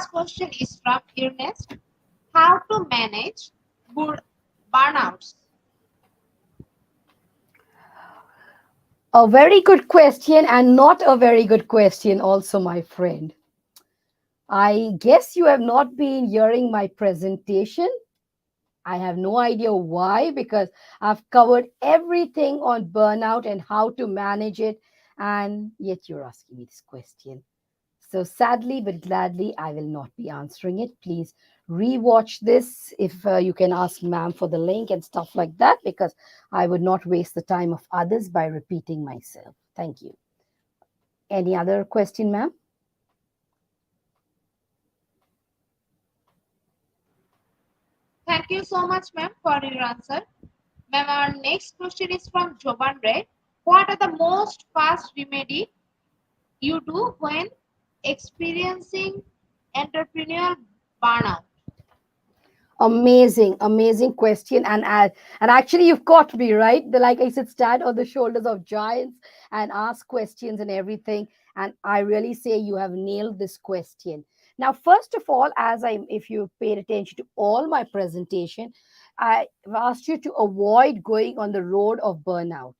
first question is from Ernest. How to manage bur- burnouts? A very good question, and not a very good question, also, my friend. I guess you have not been hearing my presentation. I have no idea why, because I've covered everything on burnout and how to manage it, and yet you're asking me this question. So, sadly but gladly, I will not be answering it. Please rewatch this if you can ask ma'am for the link and stuff like that, because I would not waste the time of others by repeating myself. Thank you. Any other question, ma'am? Thank you so much, ma'am, for your answer. Ma'am, our next question is from Jovan Ray. What are the most fast remedy you do when experiencing entrepreneurial burnout? Amazing, amazing question. And actually, you've caught me right. Like I said, stand on the shoulders of giants and ask questions and everything. And I really say you have nailed this question. Now, first of all, if you paid attention to all my presentation, I've asked you to avoid going on the road of burnout.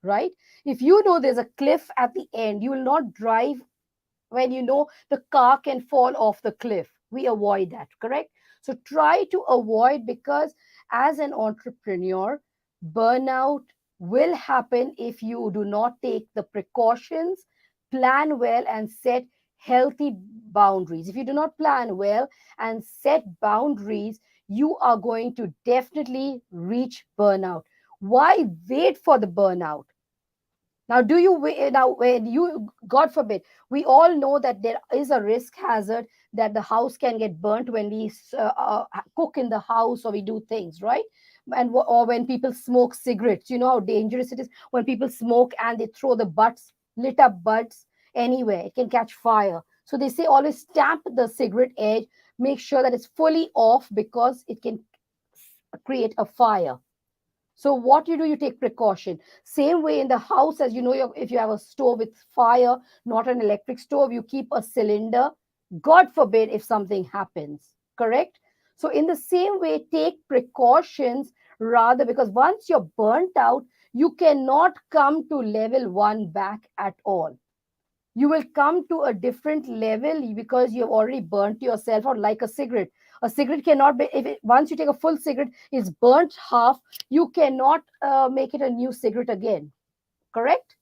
Right? If you know there's a cliff at the end, you will not drive when you know the car can fall off the cliff. We avoid that, correct? So try to avoid, because as an entrepreneur, burnout will happen if you do not take the precautions, plan well, and set healthy boundaries. If you do not plan well and set boundaries, you are going to definitely reach burnout. Why wait for the burnout? Now, do you now when you, God forbid, we all know that there is a risk hazard that the house can get burnt when we cook in the house or we do things, right? Or when people smoke cigarettes, you know how dangerous it is when people smoke and they throw the butts, lit up butts anywhere, it can catch fire. So they say always stamp the cigarette edge, make sure that it's fully off because it can create a fire. So what you do, you take precaution. Same way in the house, as you know, if you have a stove with fire, not an electric stove, you keep a cylinder. God forbid if something happens, correct? So in the same way, take precautions rather, because once you're burnt out, you cannot come to level one back at all. You will come to a different level because you have already burnt yourself out like a cigarette. A cigarette cannot be, once you take a full cigarette, it's burnt half, you cannot make it a new cigarette again, correct?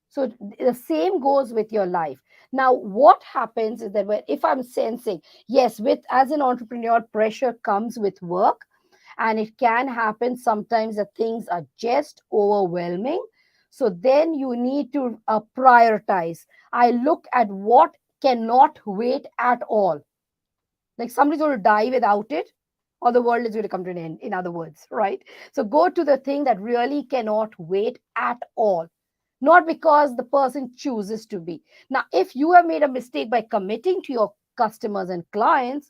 So the same goes with your life. Now what happens is that if I'm sensing, yes, with as an entrepreneur, pressure comes with work, and it can happen sometimes that things are just overwhelming. So then you need to prioritize. I look at what cannot wait at all. Like somebody's going to die without it, or the world is going to come to an end, in other words, right? So go to the thing that really cannot wait at all, not because the person chooses to be. Now, if you have made a mistake by committing to your customers and clients,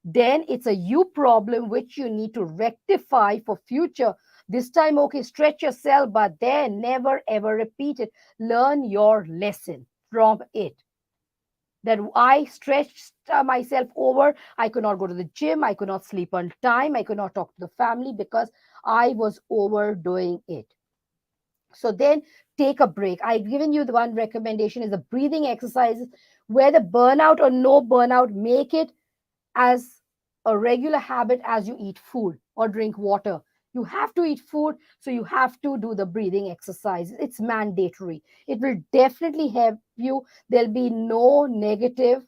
then it's a you problem which you need to rectify for future. This time, okay, stretch yourself, but then never ever repeat it. Learn your lesson from it. That I stretched myself over. I could not go to the gym. I could not sleep on time. I could not talk to the family because I was overdoing it. So then take a break. I've given you the one recommendation is the breathing exercises, whether burnout or no burnout, make it as a regular habit as you eat food or drink water. You have to eat food, so you have to do the breathing exercise. It's mandatory. It will definitely help you. There'll be no negative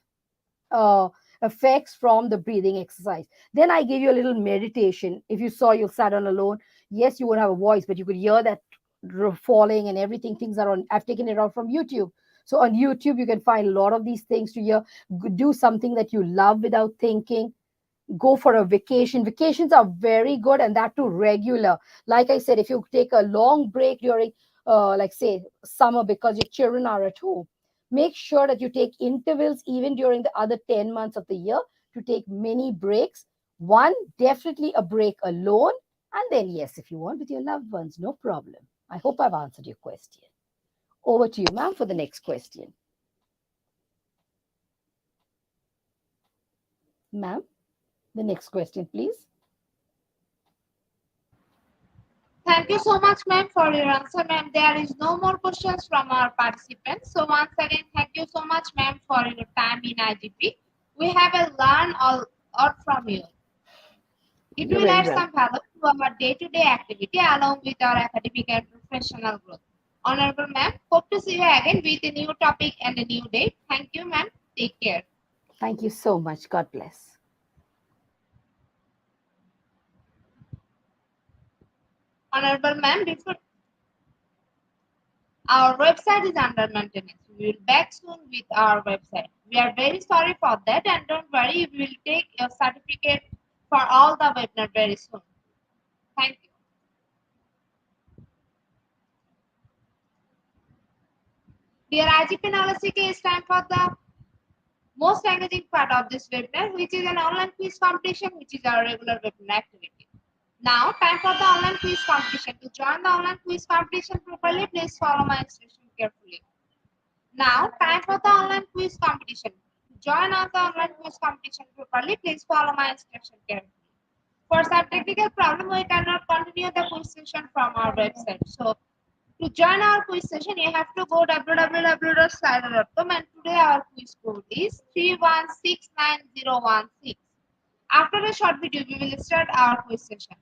uh, effects from the breathing exercise. Then I give you a little meditation. If you saw you sat on alone, yes, you won't have a voice, but you could hear that falling and everything. Things are on. I've taken it out from YouTube. So on YouTube, you can find a lot of these things to hear. Do something that you love without thinking. Go for a vacation. Vacations are very good, and that too regular. Like I said, if you take a long break during like say summer because your children are at home, make sure that you take intervals even during the other 10 months of the year to take mini breaks. One, definitely a break alone, and then yes, if you want, with your loved ones, no problem. I hope I've answered your question. Over to you, ma'am, for the next question. Ma'am, the next question, please. Thank you so much, ma'am, for your answer, ma'am. There is no more questions from our participants. So once again, thank you so much, ma'am, for your time in IGP. We have a learn all from you. It You're will very add well. some value to our day-to-day activity along with our academic and professional growth. Honorable ma'am, hope to see you again with a new topic and a new date. Thank you, ma'am. Take care. Thank you so much. God bless. Honorable ma'am, before our website is under maintenance. We will back soon with our website. We are very sorry for that, and don't worry, we will take your certificate for all the webinar very soon. Thank you. Dear IGP Analytic, it's time for the most engaging part of this webinar, which is an online quiz competition, which is our regular webinar activity. Now, time for the online quiz competition. To join the online quiz competition properly, please follow my instruction carefully. Now, time for the online quiz competition. To join on the online quiz competition properly, please follow my instruction carefully. For some technical problem, we cannot continue the quiz session from our website. So, to join our quiz session, you have to go www.slido.com, and today our quiz code is 316916. After a short video, we will start our quiz session.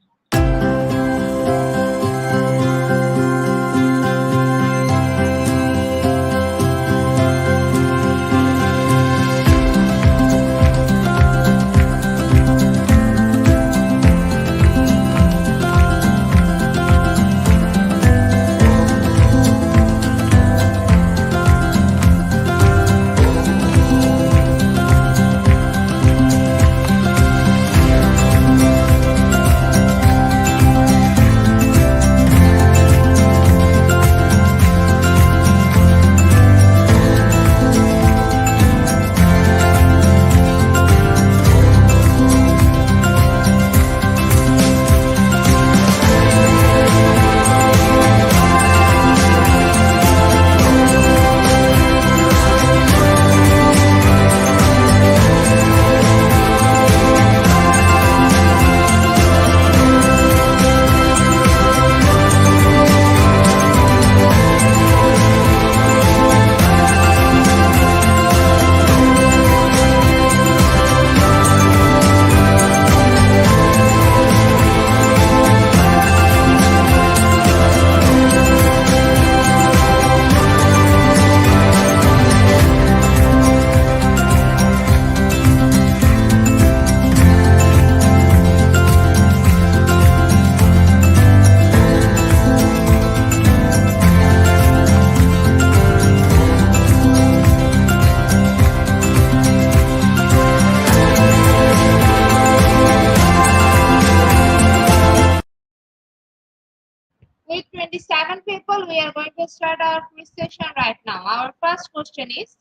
With 27 people, we are going to start our quiz session right now. Our first question is,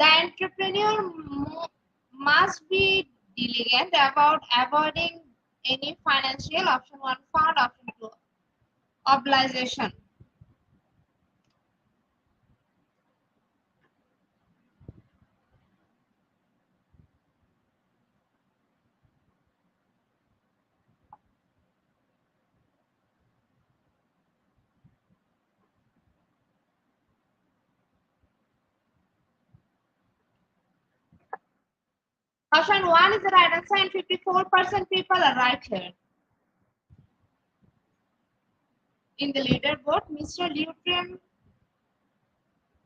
the entrepreneur must be diligent about avoiding any financial option one found option two obligation. Option one is the right answer, and 54% people are right here. In the leaderboard, Mr. Lutram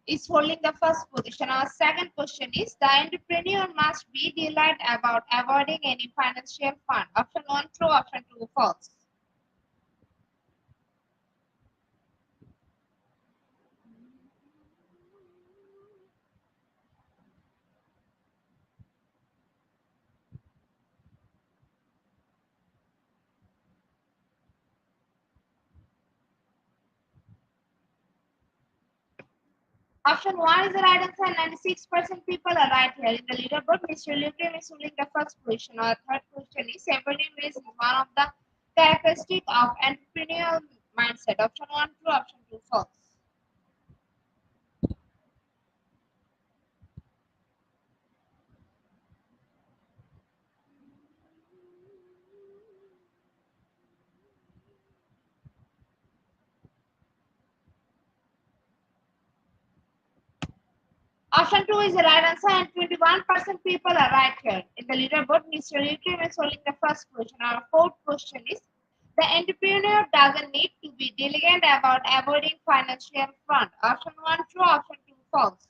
is holding the first position. Our second question is, the entrepreneur must be diligent about avoiding any financial fund. Option one true, option two false. Option one is the right answer, and 96% people are right here. In the leaderboard, Mr. Lutram is holding the first position. Our third question is, avoiding risk is one of the characteristics of entrepreneurial mindset. Option one true, option two false. Option 2 is the right answer, and 21% people are right here. In the leaderboard, Mr. Yukrim is holding the first question. Our fourth question is the entrepreneur doesn't need to be diligent about avoiding financial fraud. Option 1 true, option 2 false.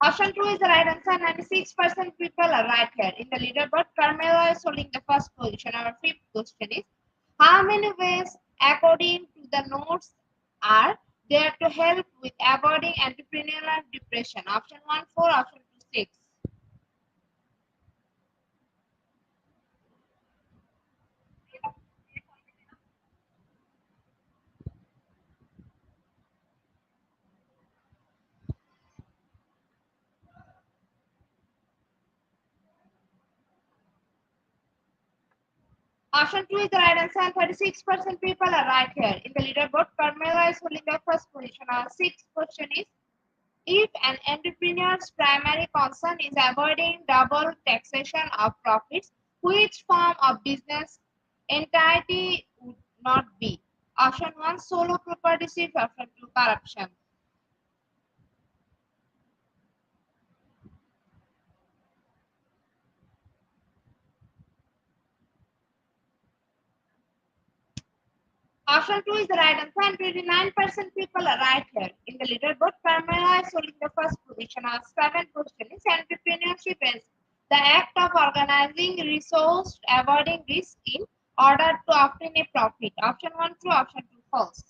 Option 2 is the right answer. 96% people are right here. In the leaderboard, Carmela is holding the first position. Our fifth question is how many ways, according to the notes, are there to help with avoiding entrepreneurial depression? Option 1 4, option 2 6. Option 2 is the right answer, and 36% people are right here. In the leaderboard, Carmela is holding the first position. Our sixth question is if an entrepreneur's primary concern is avoiding double taxation of profits, which form of business entity would not be? Option 1 solo proprietorship, option 2 corruption. Option 2 is the right answer, and 29% people are right here. In the leaderboard, Carmela is holding the first position. Our seventh question is entrepreneurship is the act of organizing resource, avoiding risk in order to obtain a profit. Option 1 true, option 2 false.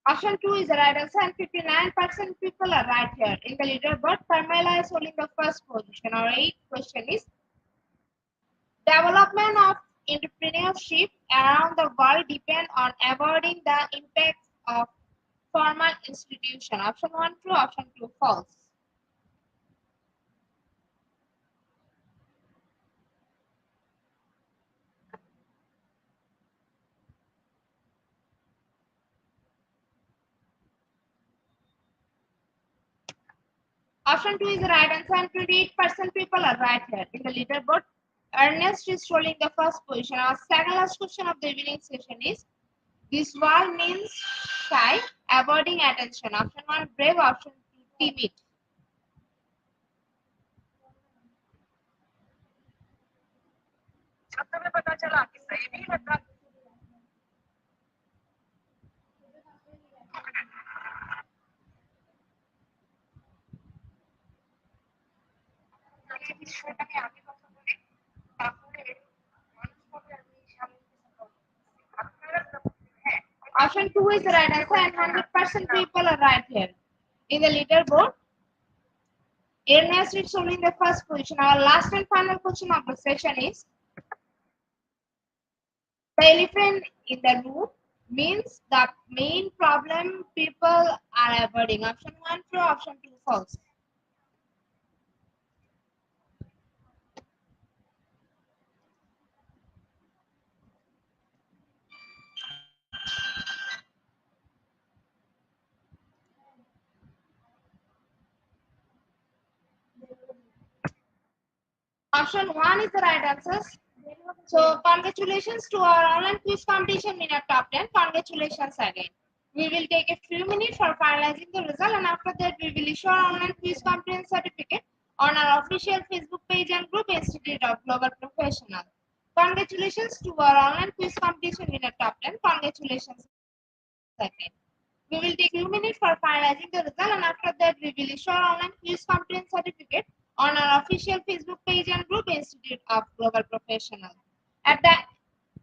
Option 2 is the right answer, and 59% people are right here. In the leaderboard, Carmela is holding the first position. Our eighth question is development of entrepreneurship around the world depend on avoiding the impacts of formal institution. Option 1 true, option 2 false. Option 2 is the right answer, and 28% people are right here. In the leaderboard, Ernest is holding the first position. Our second last question of the evening session is this word means shy, avoiding attention. Option 1 brave, option 2 timid. Option 2 is the right answer, and 100% people are right here. In the leaderboard, Ernest is holding the first position. Our last and final question of the session is the elephant in the room means the main problem people are avoiding. Option 1 true, option 2 false. Option 1 is the right answer. So, congratulations to our online quiz competition winner top 10. Congratulations again. We will take a few minutes for finalizing the result, and after that, we will issue our online quiz competence certificate on our official Facebook page and group Institute of Global Professionals. Congratulations to our online quiz competition winner top 10. Congratulations again. We will take a few minutes for finalizing the result, and after that, we will issue our online quiz competence certificate on our official Facebook page and group Institute of Global Professionals. At the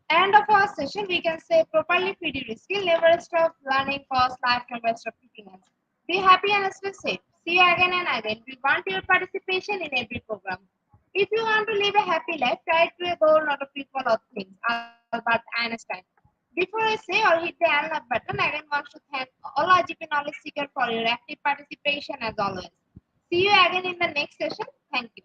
end of our session, we can say properly feed your skill, never stop learning fast, lifetime best of happiness. Be happy and stay safe. See you again and again. We want your participation in every program. If you want to live a happy life, try to a goal, not a people or things. Albert Einstein. Before I say or hit the unlock button, I again want to thank all IGP knowledge seeker for your active participation as always. See you again in the next session. Thank you.